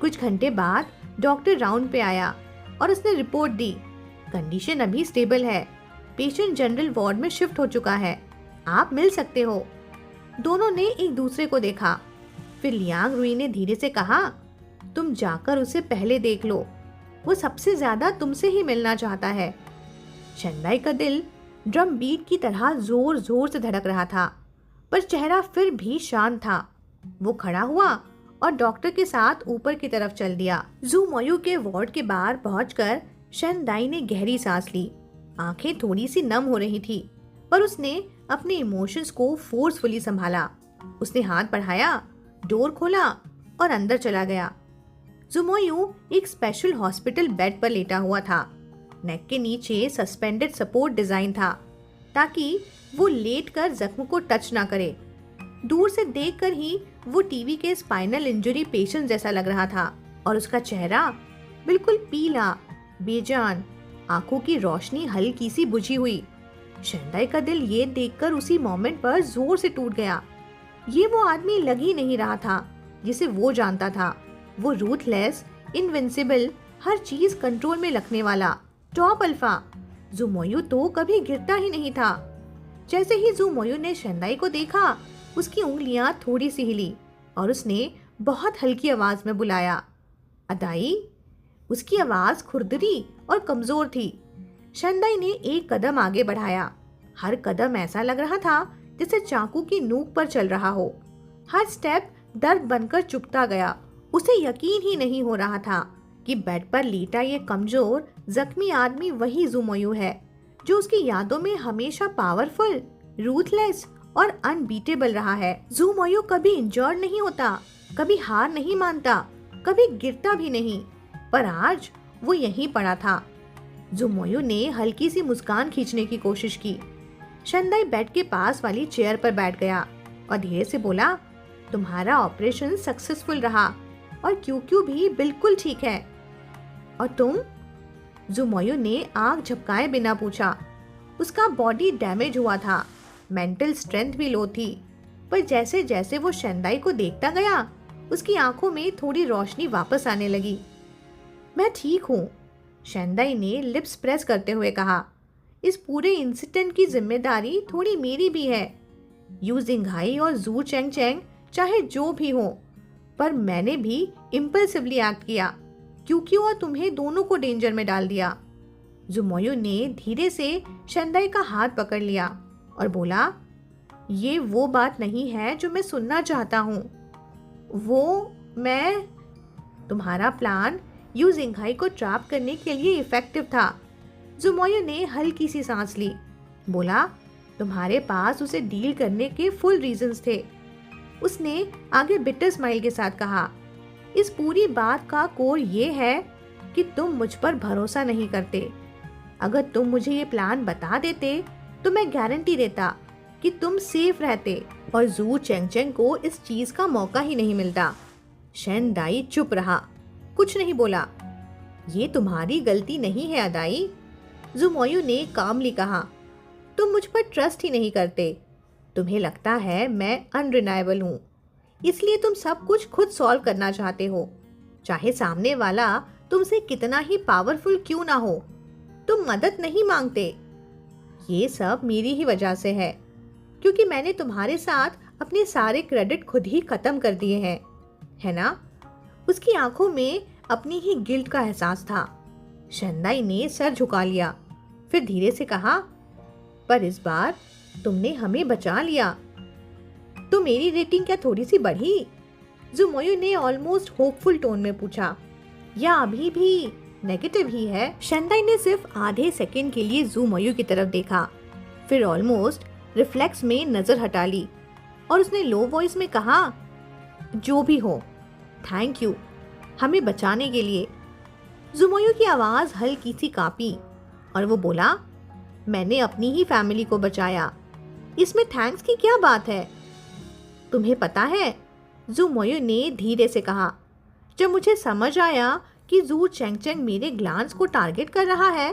कुछ घंटे बाद डॉक्टर राउंड पे आया और उसने रिपोर्ट दी। कंडीशन अभी स्टेबल है। पेशेंट जनरल वार्ड में शिफ्ट हो चुका है। आप मिल सकते हो। दोनों ने एक दूसरे को देखा। फिर लियांग रुई ने धीरे से कहा, तुम जाकर उसे पहले देख लो। वो सबसे ज्यादा तुमसे ही मिलना चाहता है। शंदाई का दिल ड्रम बीट की तरह जोर जोर से धड़क रहा था, पर चेहरा फिर भी शांत था। वो खड़ा हुआ और डॉक्टर के साथ ऊपर की तरफ चल दिया। जू मोयू के वार्ड के बाहर पहुंचकर शंदाई ने गहरी सांस ली। आंखें थोड़ी सी नम हो रही थी, पर उसने अपने इमोशंस को फोर्सफुली संभाला। उसने हाथ बढ़ाया, डोर खोला और अंदर चला गया। जुमोयू एक स्पेशल हॉस्पिटल बेड पर लेटा हुआ था। नेक के नीचे सस्पेंडेड सपोर्ट डिजाइन था, ताकि वो लेटकर जख्म को टच ना करे। दूर से देखकर ही वो टीवी के स्पाइनल इंजरी पेशेंट जैसा लग रहा था, और उसका चेहरा बिल्कुल पीला, बेजान, आंखों की रोशनी हल्की सी बुझी हुई। शंदाई का दिल ये देखकर उसी मोमेंट पर जोर से टूट गया। ये वो आदमी लग ही नहीं रहा था जिसे वो जानता था। वो रूथलेस, इनविंसिबल, हर चीज कंट्रोल में रखने वाला टॉप अल्फा। जुमोयू तो कभी गिरता ही नहीं था। जैसे ही जुमोयू ने शंदाई को देखा, उसकी उंगलियां थोड़ी सी हिली और उसने बहुत हल्की आवाज में बुलाया, अदाई। उसकी आवाज खुरदरी और कमजोर थी। शंदाई ने एक कदम आगे बढ़ाया। हर कदम ऐसा लग रहा था जैसे चाकू की नोक पर चल रहा हो। हर स्टेप दर्द बनकर चुभता गया। उसे यकीन ही नहीं हो रहा था कि बेड पर लेटा ये कमजोर, जख्मी आदमी वही जुमोयू है जो उसकी यादों में हमेशा पावरफुल, रूथलेस और अनबीटेबल रहा है। जुमोयू कभी इंजर्ड नहीं होता, कभी हार नहीं मानता, कभी गिरता भी नहीं, पर आज वो यहीं पड़ा था। जुमोयू ने हल्की सी मुस्कान खींचने की कोशिश की। शंदाई बेड के पास वाली चेयर पर बैठ गया और धीरे से बोला, तुम्हारा ऑपरेशन सक्सेसफुल रहा और क्यू भी बिल्कुल ठीक है। और तुम? जुमोयू ने आंख झपकाए बिना पूछा। उसका बॉडी डैमेज हुआ था, मेंटल स्ट्रेंथ भी लो थी, पर जैसे जैसे वो शंदाई को देखता गया, उसकी आंखों में थोड़ी रोशनी वापस आने लगी। मैं ठीक हूँ, शंदाई ने लिप्स प्रेस करते हुए कहा। इस पूरे इंसिडेंट की जिम्मेदारी थोड़ी मेरी भी है। यू जिंघाई और जू चेंग चेंग चाहे जो भी हो, पर मैंने भी इम्पल्सिवली एक्ट किया, क्योंकि और तुम्हें दोनों को डेंजर में डाल दिया। जुमोयू ने धीरे से शंदाई का हाथ पकड़ लिया और बोला, ये वो बात नहीं है जो मैं सुनना चाहता हूँ। तुम्हारा प्लान यू जिंघाई को ट्रैप करने के लिए इफेक्टिव था। जुमोयू ने हल्की सी सांस ली, बोला, तुम्हारे पास उसे डील करने के फुल रीजंस थे। उसने आगे बिटर स्माइल के साथ कहा, इस पूरी बात का कोर ये है कि तुम मुझ पर भरोसा नहीं करते। अगर तुम मुझे ये प्लान बता देते तो मैं गारंटी देता कि तुम सेफ रहते और जू चेंगचेंग को इस चीज का मौका ही नहीं मिलता। शंदाई चुप रहा, कुछ नहीं बोला। ये तुम्हारी गलती नहीं है अदाई, जुमोयू ने कामली कहा। तुम मुझ पर ट्रस्ट ही नहीं करते। तुम्हें लगता है मैं अनरिलायबल हूँ, इसलिए तुम सब कुछ खुद सॉल्व करना चाहते हो, चाहे सामने वाला तुमसे कितना ही पावरफुल क्यों ना हो। तुम मदद नहीं मांगते। ये सब मेरी ही वजह से है, क्योंकि मैंने तुम्हारे साथ अपने सारे क्रेडिट खुद ही खत्म कर दिए हैं, है ना? उसकी आंखों में अपनी ही गिल्ट का एहसास था। शंदाई ने सर झुका लिया, फिर धीरे से कहा, पर इस बार तुमने हमें बचा लिया। तो मेरी रेटिंग क्या थोड़ी सी बढ़ी? जुमोयू ने ऑलमोस्ट होपफुल टोन में पूछा, या अभी भी नेगेटिव ही है? शंदाई ने सिर्फ आधे सेकंड के लिए जुमोयू की तरफ देखा, फिर ऑलमोस्ट रिफ्लेक्स में नजर हटा ली और उसने लो वॉइस में कहा, जो भी हो, थैंक यू हमें बचाने के लिए। जुमोयू की आवाज हल्की सी कांपी और वो बोला, मैंने अपनी ही फैमिली को बचाया, इसमें थैंक्स की क्या बात है? तुम्हें पता है, जुमोयू ने धीरे से कहा, जब मुझे समझ आया कि जू चेंगचेंग मेरे ग्लांस को टारगेट कर रहा है,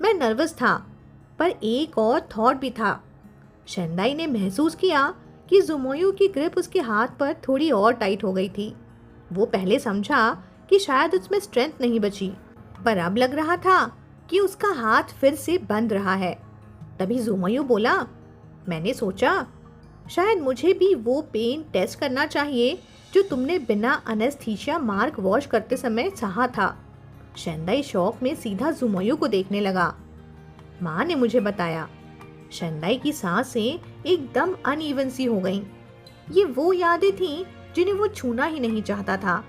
मैं नर्वस था, पर एक और थॉट भी था। शंदाई ने महसूस किया कि जुमोयू की ग्रिप उसके हाथ पर थोड़ी और टाइट हो गई थी। वो पहले समझा कि शायद उसमें स्ट्रेंथ नहीं बची, पर अब लग रहा था कि उसका हाथ फिर से बंद रहा है। तभी जुमोयू बोला, मैंने सोचा शायद मुझे भी वो पेन टेस्ट करना चाहिए जो तुमने बिना अनेस्थीसिया मार्क वॉश करते समय सहा था। शेंदाई शौक में सीधा जुमोयू को देखने लगा। माँ ने मुझे बताया। शेंदाई की सांसें एकदम अनइवन सी हो गईं। ये वो यादें थीं जिन्हें वो छूना ही नहीं चाहता था।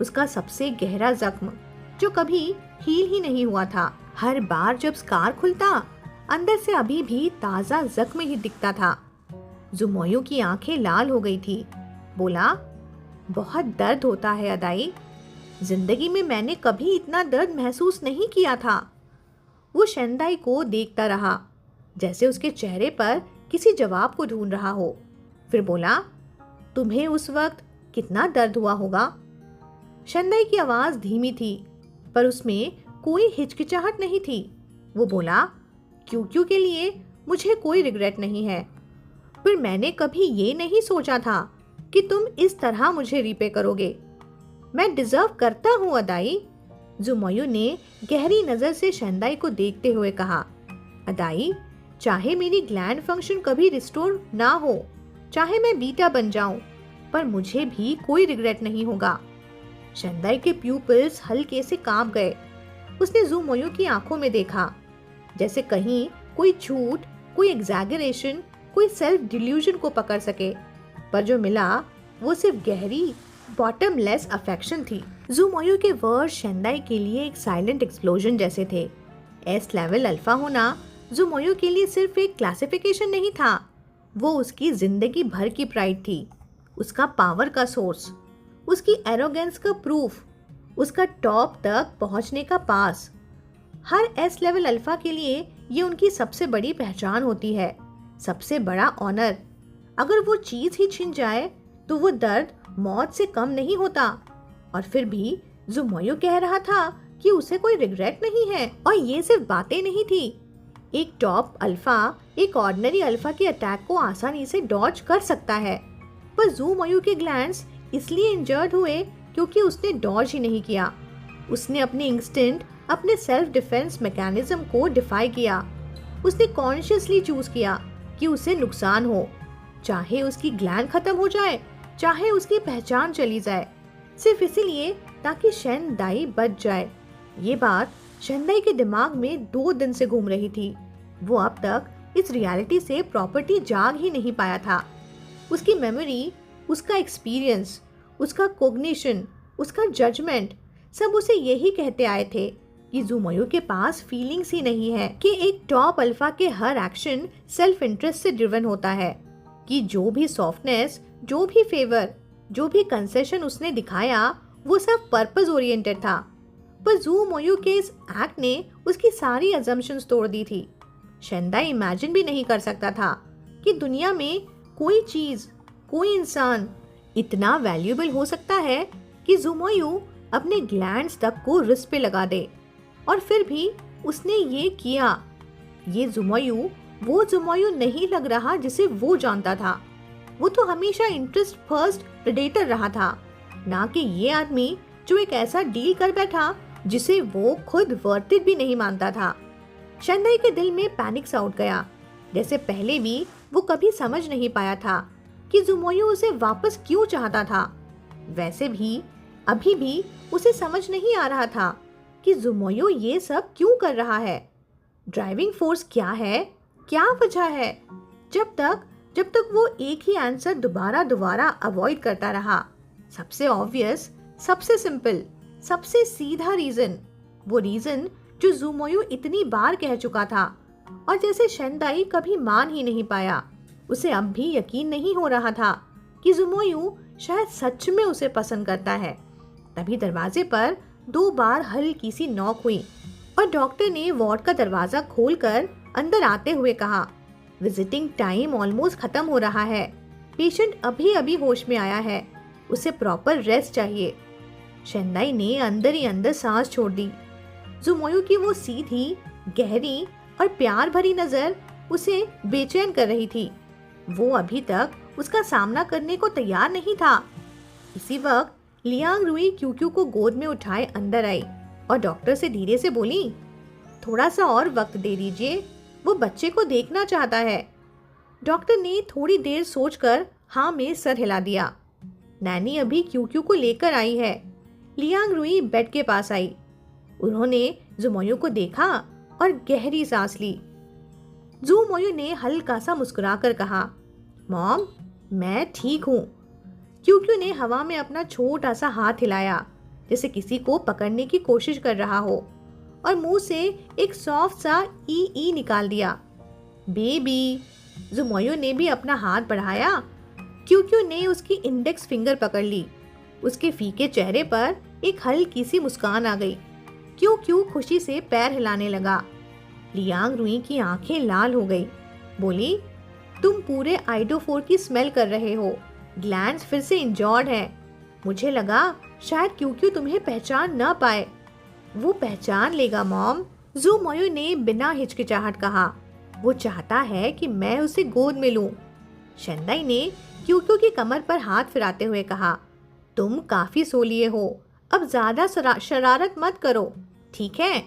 उसका सबसे गहरा जख्म जो कभी हील ही नहीं हुआ था। हर बार जब स्कार खुलता, अंदर से अभी भी ताजा जख्म ही दिखता था। जुमोयू की आंखें लाल हो गई थी। बोला, बहुत दर्द होता है अदाई। जिंदगी में मैंने कभी इतना दर्द महसूस नहीं किया था। वो शेंदाई को देखता रहा, जैसे उसके चेहरे पर किसी जवाब को ढूंढ रहा हो। फिर बोला, तुम्हें उस वक्त कितना दर्द हुआ होगा? शेंदाई की आवाज धीमी थी, पर उसमें कोई हिचकिचाहट नहीं थी। वो बोला, क्यों के लिए मुझे कोई रिग्रेट नहीं है, पर मैंने कभी ये नहीं सोचा था कि तुम इस तरह मुझे रीपे करोगे। मैं डिजर्व करता हूँ अदाई। जुमोयू ने गहरी नजर से शेंदाई को देखते हुए कहा, अदाई, चाहे मेरी ग्लैंड फंक्शन कभी रिस्टोर ना हो, चाहे मैं बीटा बन जाऊं, पर मुझे भी कोई रिग्रेट नहीं होगा। शेंदाई के प्यूपिल्स हल्के से कांप गए। उसने जुमोयू की आंखों में देखा, जैसे कहीं कोई झूठ, कोई एग्जैगरेशन, कोई सेल्फ डिल्यूजन को पकड़ सके। पर जो मिला वो सिर्फ गहरी बॉटमलेस अफेक्शन थी। जुमोयू के वर्ड शेंदाई के लिए एक साइलेंट एक्सप्लोजन जैसे थे। एस लेवल अल्फा होना जुमोयू के लिए सिर्फ एक क्लासिफिकेशन नहीं था, वो उसकी जिंदगी भर की प्राइड थी, उसका पावर का सोर्स, उसकी एरोगेंस का प्रूफ, उसका टॉप तक पहुंचने का पास। हर एस लेवल अल्फा के लिए ये उनकी सबसे बड़ी पहचान होती है, सबसे बड़ा ऑनर। अगर वो चीज ही छिन जाए तो वो दर्द मौत से कम नहीं होता। और फिर भी जुमोयू कह रहा था कि उसे कोई रिग्रेट नहीं है। और ये सिर्फ बातें नहीं थी। एक टॉप अल्फा एक ऑर्डिनरी अल्फा के अटैक को आसानी से डॉज कर सकता है, पर जुमोयू के ग्लैंड्स इसलिए इंजर्ड हुए क्योंकि उसने डॉज ही नहीं किया। उसने अपने इंस्टिंक्ट, अपने सेल्फ डिफेंस मैकेनिज्म को डिफाई किया। उसने कॉन्शियसली चूज किया कि उसे नुकसान हो, चाहे उसकी ग्लैंड खत्म हो जाए, चाहे उसकी पहचान चली जाए, सिर्फ इसीलिए ताकि शेंदाई बच जाए। ये बात शेंदाई के दिमाग में 2 दिन से घूम रही थी। वो अब तक इस रियलिटी से प्रॉपर्टी जाग ही नहीं पाया था। उसकी मेमोरी, उसका एक्सपीरियंस, उसका कोग्निशन, उसका जजमेंट सब उसे यही कहते आए थे कि जुमोयू के पास फीलिंग्स ही नहीं है, कि एक टॉप अल्फा के हर एक्शन सेल्फ इंटरेस्ट से ड्रिवन होता है, कि जो भी सॉफ्टनेस, जो भी फेवर, जो भी कंसेशन उसने दिखाया वो सब पर्पस ओरिएंटेड था। पर जुमोयू के इस एक्ट ने उसकी सारी अजम्पशंस तोड़ दी थी। शेंदाई इमेजिन भी नहीं कर सकता था कि दुनिया में कोई चीज, कोई इंसान इतना वैल्यूएबल हो सकता है कि जुमोयू अपने ग्लैंड्स तक को रिस्क पे लगा दे। और फिर भी उसने ये किया। ये जुमोयू वो जुमोयू नहीं लग रहा जिसे वो जानता था। वो तो हमेशा इंटरेस्ट फर्स्ट प्रेडेटर रहा था, ना कि ये आदमी जो एक ऐसा डील कर बैठा जिसे वो खुद वर्थ इट भी नहीं मानता था। शेंदाई के दिल में पैनिक सा उठ गया, जैसे पहले भी वो कभी समझ नहीं पाया था कि जुमोयू उसे वापस क्यों चाहता था। वैसे भी अभी भी उसे समझ नहीं आ रहा था कि जुमोयू ये सब क्यों कर रहा है। ड्राइविंग फोर्स क्या है, क्या वजह है? जब तक वो एक ही आंसर दोबारा अवॉइड करता रहा। सबसे ऑब्वियस, सबसे सिंपल, सबसे सीधा रीजन, वो रीजन जो जुमोयू इतनी बार कह चुका था और जैसे शेंदाई कभी मान ही नहीं पाया। उसे अब भी यकीन नहीं हो रहा था कि जुमोयू शायद सच में उसे पसंद करता है। तभी दरवाजे पर 2 बार हल्की सी नॉक हुई और डॉक्टर ने वार्ड का दरवाजा खोलकर अंदर आते हुए कहा, विजिटिंग टाइम ऑलमोस्ट खत्म हो रहा है। पेशेंट अभी अभी होश में आया है, उसे प्रॉपर रेस्ट चाहिए। शेंदाई ने अंदर ही अंदर सांस छोड़ दी। जुमोयू की वो सीधी, गहरी और प्यार भरी नजर उसे बेचैन कर रही थी। वो अभी तक उसका सामना करने को तैयार नहीं था। इसी वक्त लियांग रुई क्यूक्यू को गोद में उठाए अंदर आई और डॉक्टर से धीरे से बोली, थोड़ा सा और वक्त दे दीजिए, वो बच्चे को देखना चाहता है। डॉक्टर ने थोड़ी देर सोचकर हाँ में सर हिला दिया। नैनी अभी क्यू क्यू को लेकर आई है। लियांग रुई बेड के पास आई। उन्होंने जुमोयू को देखा और गहरी सांस ली। जुमोयू ने हल्का सा मुस्कुराकर कहा, मॉम, मैं ठीक हूँ। क्यू क्यू ने हवा में अपना छोटा सा हाथ हिलाया, जैसे किसी को पकड़ने की कोशिश कर रहा हो, और मुंह से एक सॉफ्ट सा ई निकाल दिया। बेबी। जुमोयू ने भी अपना हाथ बढ़ाया। क्यू क्यू ने उसकी इंडेक्स फिंगर पकड़ ली। उसके फीके चेहरे पर एक हल्की सी मुस्कान आ गई। क्यू क्यू खुशी से पैर हिलाने लगा। लियांग रुई की आंखें लाल हो गई। बोली, तुम पूरे आइडोफोर की स्मेल कर रहे हो। ग्लैंड्स फिर से इंजॉर्ड है। मुझे लगा शायद क्यू क्यू तुम्हें पहचान न पाए। वो पहचान लेगा मॉम, जुमोयू ने बिना हिचकिचाहट कहा। वो चाहता है कि मैं उसे गोद में लूं। शेंदाई ने क्यू क्यू की कमर पर हाथ फिराते हुए कहा, तुम काफी सो लिए हो, अब ज्यादा शरारत मत करो, ठीक है?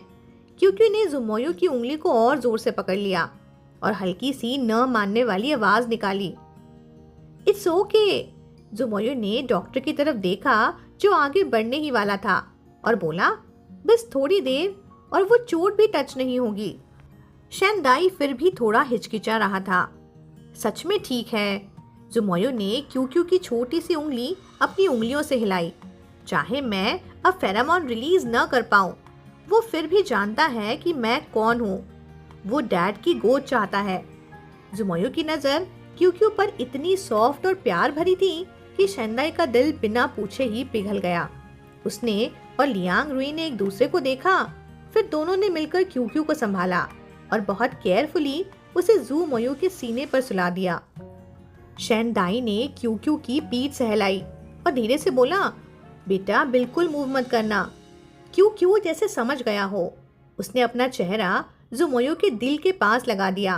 क्यू क्यू ने जुमोयू की उंगली को और जोर से पकड़ लिया और हल्की सी न मानने वाली आवाज निकाली। It's okay. जुमोयू ने डॉक्टर की तरफ देखा जो आगे बढ़ने ही वाला था और बोला, बस थोड़ी देर और वो चोट भी टच नहीं होगी। शेंदाई फिर भी थोड़ा हिचकिचा रहा था। सच में ठीक है। जुमोयू ने क्यू क्यू की छोटी सी उंगली अपनी उंगलियों से हिलाई। चाहे मैं अब फेरामोन रिलीज न कर पाऊं, वो फिर भी जानता है कि मैं कौन हूँ। वो डैड की गोद चाहता है। जुमोयू की नजर क्यू क्यू पर इतनी सॉफ्ट और प्यार भरी थी कि शेंदाई का दिल बिना पूछे ही पिघल गया। उसने और लियांग रुई ने एक दूसरे को देखा, फिर दोनों ने मिलकर क्यू क्यू को संभाला और बहुत केयरफुली उसे जुमोयू के सीने पर सुला दिया। शेंदाई ने क्यू क्यू की पीठ सहलाई और धीरे से बोला, बेटा बिल्कुल मूव मत करना। क्यू क्यू जैसे समझ गया हो। उसने अपना चेहरा जुमोयू के दिल के पास लगा दिया,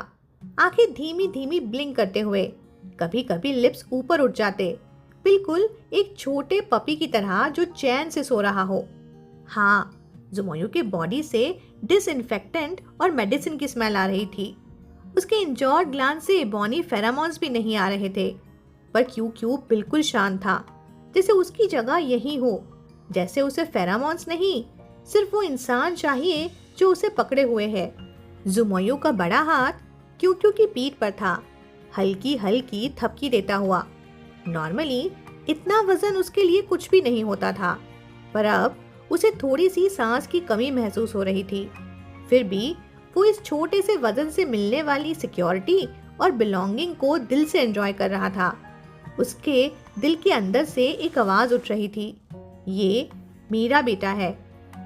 आंखें धीमी धीमी ब्लिंक करते हुए। कभी कभी लिप्स ऊपर उठ जाते, बिल्कुल एक छोटे पपी की तरह जो चैन से सो रहा हो। हाँ, जुमोयू के बॉडी से डिसइंफेक्टेंट और मेडिसिन की स्मेल आ रही थी। उसके इंजॉर्ड ग्लैंड से बॉनी फेरामोन्स भी नहीं आ रहे थे, पर क्यू क्यू बिल्कुल शांत था, जैसे उसकी जगह यहीं हो। जैसे उसे फेरामोन्स नहीं, सिर्फ वो इंसान चाहिए जो उसे पकड़े हुए है। जुमोयू का बड़ा हाथ क्यू क्यू की पीठ पर था, हल्की हल्की थपकी देता हुआ। नॉर्मली इतना वजन उसके लिए कुछ भी नहीं होता था, पर अब उसे थोड़ी सी सांस की कमी महसूस हो रही थी। फिर भी वो इस छोटे से वजन से मिलने वाली सिक्योरिटी और बिलोंगिंग को दिल से एंजॉय कर रहा था। उसके दिल के अंदर से एक आवाज उठ रही थी, ये मेरा बेटा है,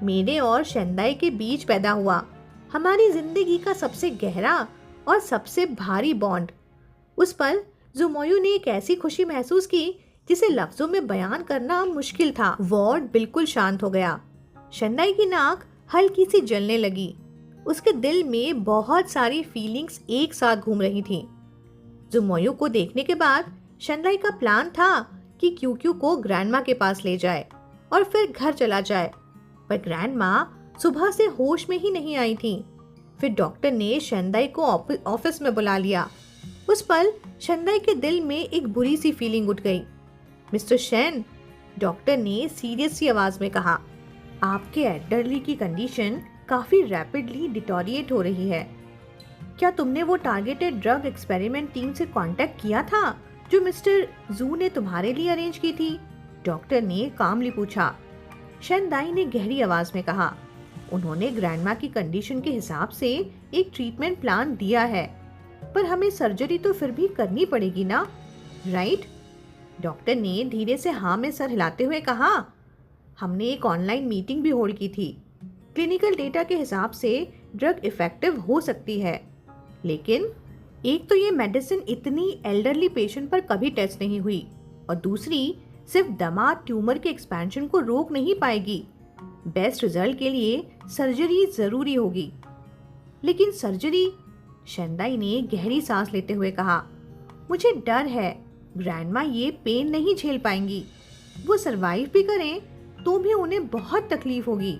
मेरे और शेंदाई के बीच पैदा हुआ, हमारी जिंदगी का सबसे गहरा और सबसे भारी बॉन्ड। उस पल जुमोयू ने एक ऐसी खुशी महसूस की जिसे लफ्जों में बयान करना मुश्किल था। वार्ड बिल्कुल शांत हो गया। शेंदाई की नाक हल्की सी जलने लगी। उसके दिल में बहुत सारी फीलिंग्स एक साथ घूम रही थीं। जुमोयू को देखने के बाद शेंदाई का प्लान था कि क्यू क्यू को ग्रैंडमा के पास ले जाए और फिर घर चला जाए, पर ग्रैंडमा सुबह से होश में ही नहीं आई थी। फिर डॉक्टर ने शेंदाई को ऑफिस में बुला लिया। उस पल शेंदाई के दिल में एक बुरी सी फीलिंग उठ गई। मिस्टर शेन, डॉक्टर ने सीरियस सी आवाज में कहा, आपके एल्डरली की कंडीशन काफी रैपिडली डिटोरिएट हो रही है। क्या तुमने वो टारगेटेड ड्रग एक्सपेरिमेंट टीम से कांटेक्ट किया था जो मिस्टर जू ने तुम्हारे लिए अरेंज की थी? डॉक्टर ने कामली पूछा। शेंदाई ने गहरी आवाज में कहा, उन्होंने ग्रैंडमा की कंडीशन के हिसाब से एक ट्रीटमेंट प्लान दिया है, पर हमें सर्जरी तो फिर भी करनी पड़ेगी ना, राइट? डॉक्टर ने धीरे से हाँ में सर हिलाते हुए कहा, हमने एक ऑनलाइन मीटिंग भी होल्ड की थी। क्लिनिकल डेटा के हिसाब से ड्रग इफेक्टिव हो सकती है, लेकिन एक तो ये मेडिसिन इतनी एल्डरली पेशेंट पर कभी टेस्ट नहीं हुई, और दूसरी सिर्फ दमा ट्यूमर के एक्सपेंशन को रोक नहीं पाएगी। बेस्ट रिजल्ट के लिए सर्जरी जरूरी होगी। लेकिन सर्जरी? शेंदाई ने गहरी सांस लेते हुए कहा, मुझे डर है ग्रैंडमा ये पेन नहीं झेल पाएंगी। वो सरवाइव भी करें तो भी उन्हें बहुत तकलीफ होगी।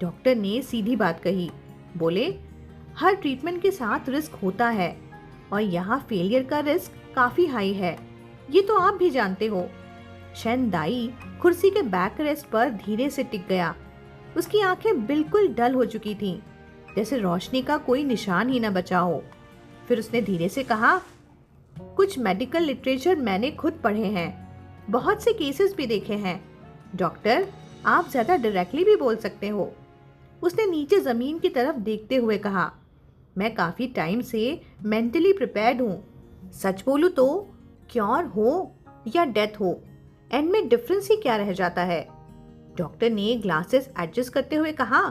डॉक्टर ने सीधी बात कही, बोले, हर ट्रीटमेंट के साथ रिस्क होता है और यहाँ फेलियर का रिस्क काफी हाई है, ये तो आप भी जानते हो। शन दाई कुर्सी के बैक रेस्ट पर धीरे से टिक गया। उसकी आंखें बिल्कुल डल हो चुकी थीं, जैसे रोशनी का कोई निशान ही न बचा हो। फिर उसने धीरे से कहा, कुछ मेडिकल लिटरेचर मैंने खुद पढ़े हैं, बहुत से केसेस भी देखे हैं। डॉक्टर, आप ज्यादा डायरेक्टली भी बोल सकते हो। उसने नीचे जमीन की तरफ देखते हुए कहा, मैं काफी टाइम से मेंटली प्रिपेयर्ड हूँ। सच बोलूँ तो क्योर हो या डेथ हो, एंड में डिफरेंस ही क्या रह जाता है। डॉक्टर ने ग्लासेस एडजस्ट करते हुए कहा,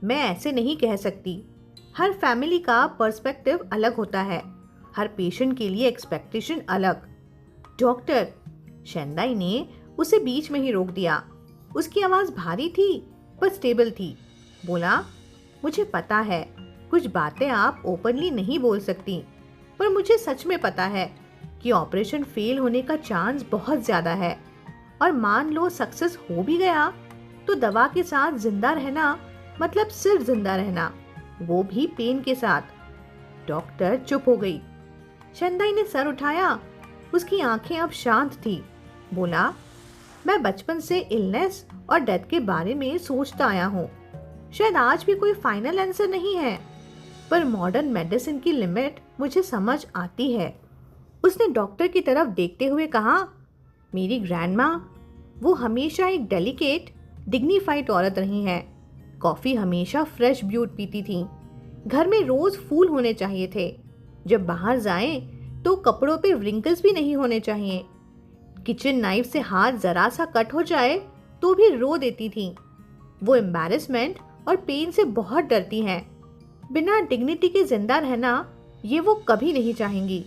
मैं ऐसे नहीं कह सकती। हर फैमिली का पर्सपेक्टिव अलग होता है, हर पेशेंट के लिए एक्सपेक्टेशन अलग। डॉक्टर, शेंदाई ने उसे बीच में ही रोक दिया। उसकी आवाज भारी थी पर स्टेबल थी। बोला, मुझे पता है कुछ बातें आप ओपनली नहीं बोल सकती, पर मुझे सच में पता है कि ऑपरेशन फेल होने का चांस बहुत ज्यादा है, और मान लो सक्सेस हो भी गया तो दवा के साथ जिंदा रहना मतलब सिर्फ जिंदा रहना, वो भी पेन के साथ। डॉक्टर चुप हो गई। शेंदाई ने सर उठाया। उसकी आंखें अब शांत थी। बोला, मैं बचपन से इलनेस और डेथ के बारे में सोचता आया हूँ। शायद आज भी कोई फाइनल आंसर नहीं है, पर मॉडर्न मेडिसिन की लिमिट मुझे समझ आती है। उसने डॉक्टर की तरफ देखते हुए कहा, मेरी ग्रैंडमा, वो हमेशा एक डेलिकेट डिग्निफाइड औरत रही हैं। कॉफी हमेशा फ्रेश ब्रूड पीती थी। घर में रोज फूल होने चाहिए थे। जब बाहर जाएं तो कपड़ों पे रिंकल्स भी नहीं होने चाहिए। किचन नाइफ से हाथ जरा सा कट हो जाए तो भी रो देती थी। वो एम्बैरेसमेंट और पेन से बहुत डरती हैं। बिना डिग्निटी के जिंदा रहना ये वो कभी नहीं चाहेंगी।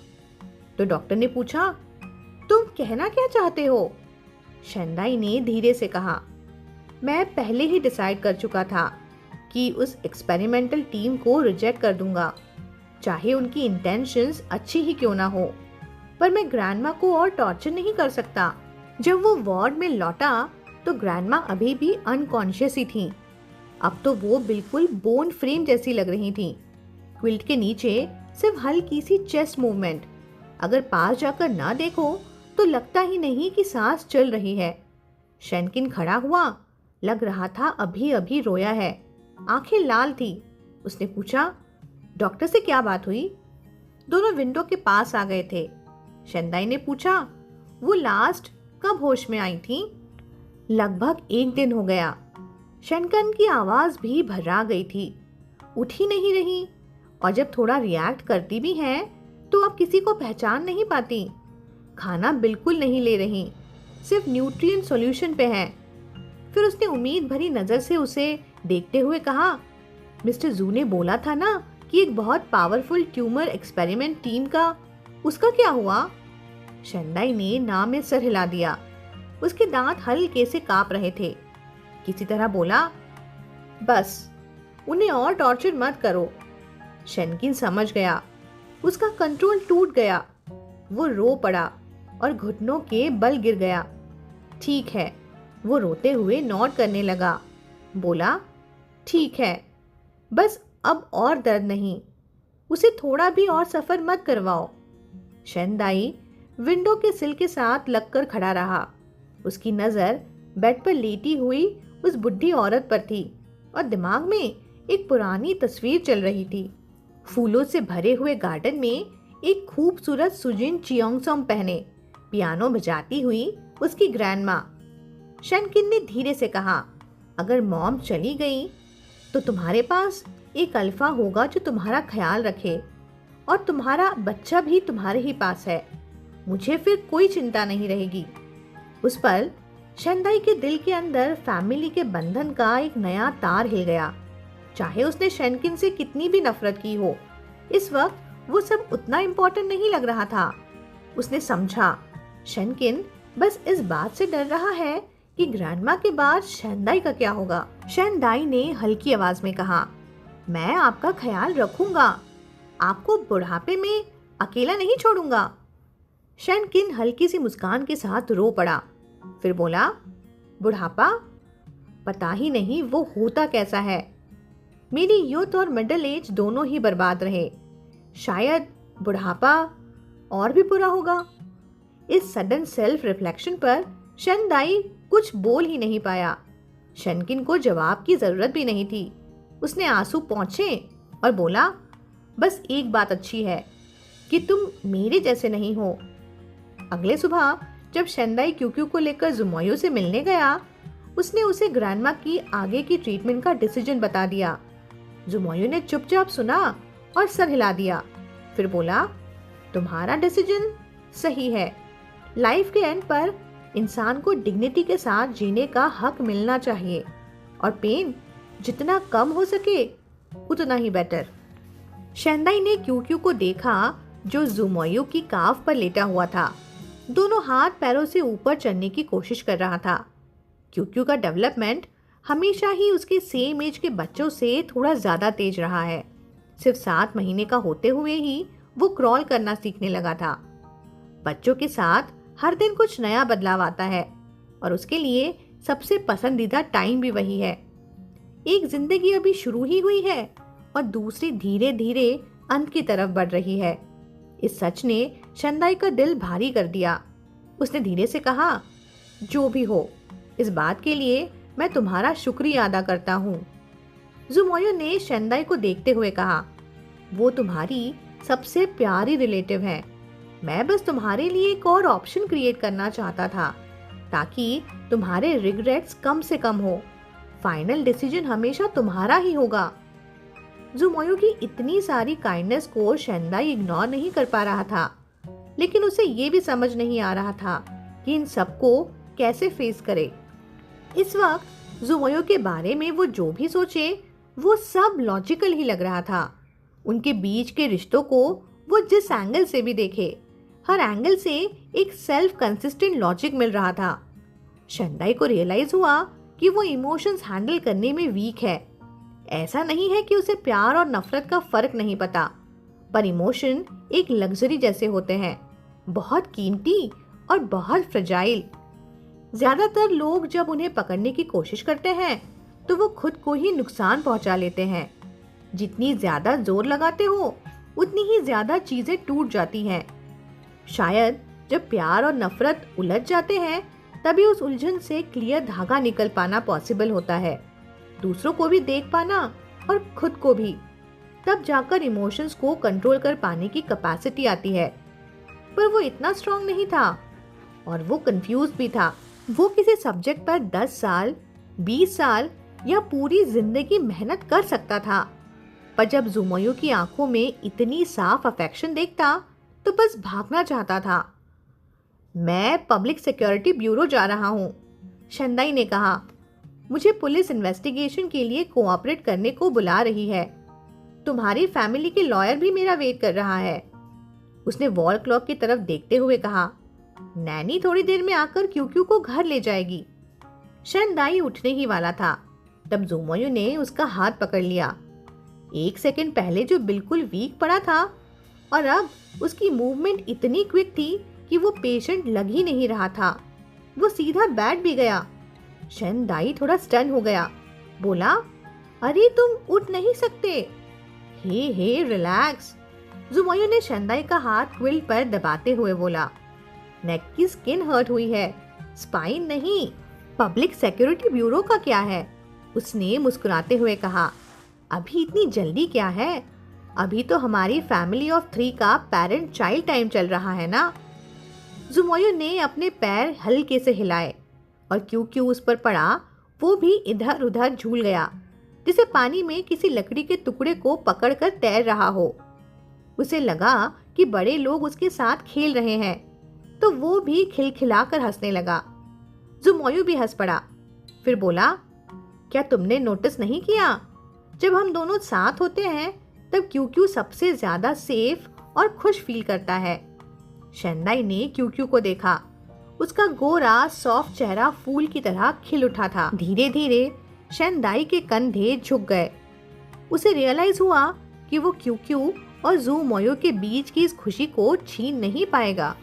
तो डॉक्टर ने पूछा, तुम कहना क्या चाहते हो? शेंदाई ने धीरे से कहा, मैं पहले ही डिसाइड कर चुका था कि उस एक्सपेरिमेंटल टीम को रिजेक्ट कर दूंगा, चाहे उनकी इंटेंशंस अच्छी ही क्यों ना हो। पर मैं ग्रैंडमा को और टॉर्चर नहीं कर सकता। जब वो वार्ड में लौटा तो ग्रैंडमा अभी भी अनकॉन्शियस ही थी। अब तो वो बिल्कुल बोन फ्रेम जैसी लग रही थी। क्विल्ट के नीचे सिर्फ हल्की सी चेस्ट मूवमेंट। अगर पास जाकर ना देखो तो लगता ही नहीं कि सांस चल रही है। शेनकिन खड़ा हुआ। लग रहा था अभी अभी रोया है। आंखें लाल थी। उसने पूछा, डॉक्टर से क्या बात हुई? दोनों विंडो के पास आ गए थे। शेंदाई ने पूछा, वो लास्ट कब होश में आई थी? लगभग 1 दिन हो गया। शेनकन की आवाज भी भर्रा गई थी। उठ ही नहीं रही, और जब थोड़ा रिएक्ट करती भी हैं तो अब किसी को पहचान नहीं पाती। खाना बिल्कुल नहीं ले रही, सिर्फ न्यूट्रिएंट सॉल्यूशन पे है। फिर उसने उम्मीद भरी नजर से उसे देखते हुए कहा, मिस्टर जू ने बोला था ना कि एक बहुत पावरफुल ट्यूमर एक्सपेरिमेंट टीम का, उसका क्या हुआ? शेंदाई ने ना में सर हिला दिया। उसके दांत हल्के से कांप रहे थे। किसी तरह बोला, बस उन्हें और टॉर्चर मत करो। शेनकिन समझ गया। उसका कंट्रोल टूट गया। वो रो पड़ा और घुटनों के बल गिर गया। ठीक है, वो रोते हुए नॉड करने लगा। बोला, ठीक है, बस अब और दर्द नहीं। उसे थोड़ा भी और सफर मत करवाओ। शेंदाई विंडो के सिल के साथ लगकर खड़ा रहा। उसकी नजर बेड पर लेटी हुई उस बुढ़ी औरत पर थी और दिमाग में एक पुरानी तस्वीर चल रही थी। फूलों से भरे हुए गार्डन में एक खूबसूरत सुजिन चियोंगसोम पहने पियानो बजाती हुई उसकी ग्रैंडमा। शेनकिन ने धीरे से कहा, अगर मॉम चली गई तो तुम्हारे पास एक अल्फा होगा जो तुम्हारा ख्याल रखे, और तुम्हारा बच्चा भी तुम्हारे ही पास है। मुझे फिर कोई चिंता नहीं रहेगी। उस पल शेंदाई के दिल के अंदर फैमिली के बंधन का एक नया तार हिल गया। चाहे उसने शेनकिन से कितनी भी नफरत की हो, इस वक्त वो सब उतना इम्पोर्टेंट नहीं लग रहा था। उसने समझा, शेनकिन बस इस बात से डर रहा है कि ग्रैंडमा के बाद शेंदाई का क्या होगा। शेंदाई ने हल्की आवाज में कहा, मैं आपका ख्याल रखूंगा, आपको बुढ़ापे में अकेला नहीं छोड़ूंगा। शेनकिन हल्की सी मुस्कान के साथ रो पड़ा। फिर बोला, बुढ़ापा? पता ही नहीं वो होता कैसा है। मेरी यूथ और मिडिल एज दोनों ही बर्बाद रहे। शायद बुढ़ापा और भी बुरा होगा। इस सडन सेल्फ रिफ्लेक्शन पर शनदाई कुछ बोल ही नहीं पाया। शनकिन को जवाब की जरूरत भी नहीं थी। उसने आंसू पोंछे और बोला, बस एक बात अच्छी है कि तुम मेरे जैसे नहीं हो। अगले सुबह जब शनदाई क्यूक्यू को लेकर जुमोयू से मिलने गया, उसने उसे ग्रैंडमा की आगे की ट्रीटमेंट का डिसीजन बता दिया। जुमोयू ने चुपचाप सुना और सर हिला दिया। फिर बोला, तुम्हारा डिसीजन सही है। लाइफ के एंड पर इंसान को डिग्निटी के साथ जीने का हक मिलना चाहिए और पेन जितना कम हो सके उतना ही बेटर। शनदाई ने क्यूक्यू को देखा जो जुमोयू की काफ पर लेटा हुआ था। दोनों हाथ पैरों से ऊपर चढ़ने की कोशिश कर रहा था। क्यूक्यू का डेवलपमेंट हमेशा ही उसके सेम एज के बच्चों से थोड़ा ज्यादा तेज रहा है। सिर्फ 7 महीने का होते हुए ही वो क्रॉल करना सीखने लगा था। बच्चों के साथ हर दिन कुछ नया बदलाव आता है और उसके लिए सबसे पसंदीदा टाइम भी वही है। एक जिंदगी अभी शुरू ही हुई है और दूसरी धीरे धीरे अंत की तरफ बढ़ रही है। इस सच ने शनदाई का दिल भारी कर दिया। उसने धीरे से कहा, जो भी हो, इस बात के लिए मैं तुम्हारा शुक्रिया अदा करता हूँ। जुमोयू ने शनदाई को देखते हुए कहा, वो तुम्हारी सबसे प्यारी रिलेटिव है। मैं बस तुम्हारे लिए एक और ऑप्शन क्रिएट करना चाहता था ताकि तुम्हारे रिग्रेट्स कम से कम हो। फाइनल डिसीजन हमेशा तुम्हारा ही होगा। जुमोयू की इतनी सारी काइंडनेस को शनदाई इग्नोर नहीं कर पा रहा था, लेकिन उसे ये भी समझ नहीं आ रहा था कि इन सबको कैसे फेस करे। इस वक्त जुमोयू के बारे में वो जो भी सोचे वो सब लॉजिकल ही लग रहा था। उनके बीच के रिश्तों को वो जिस एंगल से भी देखे, हर एंगल से एक सेल्फ कंसिस्टेंट लॉजिक मिल रहा था। शनदाई को रियलाइज हुआ कि वो इमोशंस हैंडल करने में वीक है। ऐसा नहीं है कि उसे प्यार और नफरत का फर्क नहीं पता, पर इमोशन एक लग्जरी जैसे होते हैं, बहुत कीमती और बहुत फ्रेजाइल। ज्यादातर लोग जब उन्हें पकड़ने की कोशिश करते हैं तो वो खुद को ही नुकसान पहुंचा लेते हैं। जितनी ज्यादा जोर लगाते हो उतनी ही ज्यादा चीजें टूट जाती हैं। शायद जब प्यार और नफरत उलझ जाते हैं तभी उस उलझन से क्लियर धागा निकल पाना पॉसिबल होता है, दूसरों को भी देख पाना और खुद को भी। तब जाकर इमोशंस को कंट्रोल कर पाने की कैपेसिटी आती है। पर वो इतना स्ट्रांग नहीं था और वो कंफ्यूज भी था। वो किसी सब्जेक्ट पर 10 साल, 20 साल या पूरी जिंदगी मेहनत कर सकता था, पर जब जुमोयू की आंखों में इतनी साफ अफेक्शन देखता तो बस भागना चाहता था। मैं पब्लिक सिक्योरिटी ब्यूरो जा रहा हूँ, शनदाई ने कहा। मुझे पुलिस इन्वेस्टिगेशन के लिए कोऑपरेट करने को बुला रही है। तुम्हारी फैमिली के लॉयर भी मेरा वेट कर रहा है। उसने वॉल क्लॉक की तरफ देखते हुए कहा, नैनी थोड़ी देर में आकर क्यूक्यू को घर ले जाएगी। शनदाई उठने ही वाला था तब जुमोयू ने उसका हाथ पकड़ लिया। 1 सेकंड पहले जो बिल्कुल वीक पड़ा था और अब उसकी मूवमेंट इतनी क्विक थी कि वो पेशेंट लग ही नहीं रहा था। वो सीधा बैठ भी गया। शनदाई थोड़ा स्टन हो गया, बोला, अरे तुम उठ नहीं सकते। हे रिलैक्स। जुमोयू ने शनदाई का हाथ क्विल पर दबाते हुए बोला, नेक की स्किन हर्ट हुई है, स्पाइन नहीं। पब्लिक सिक्योरिटी ब्यूरो का क्या है? उसने मुस्कुराते हुए कहा, अभी इतनी जल्दी क्या है? अभी तो हमारी फैमिली ऑफ 3 का पेरेंट चाइल्ड टाइम चल रहा है ना। जुमोयू ने अपने पैर हल्के से हिलाए और क्यों उस पर पड़ा वो भी इधर उधर झूल गया, जैसे पानी में किसी लकड़ी के टुकड़े को पकड़कर तैर रहा हो। उसे लगा कि बड़े लोग उसके साथ खेल रहे हैं तो वो भी खिलखिलाकर हंसने लगा। जुमोयू भी हंस पड़ा, फिर बोला, क्या तुमने नोटिस नहीं किया, जब हम दोनों साथ होते हैं तब क्यूक्यू सबसे ज्यादा सेफ और खुश फील करता है। शनदाई ने क्यूक्यू को देखा। उसका गोरा सॉफ्ट चेहरा फूल की तरह खिल उठा था। धीरे धीरे शनदाई के कंधे झुक गए। उसे रियलाइज हुआ कि वो क्यूक्यू और जुमोयू के बीच की इस खुशी को छीन नहीं पाएगा।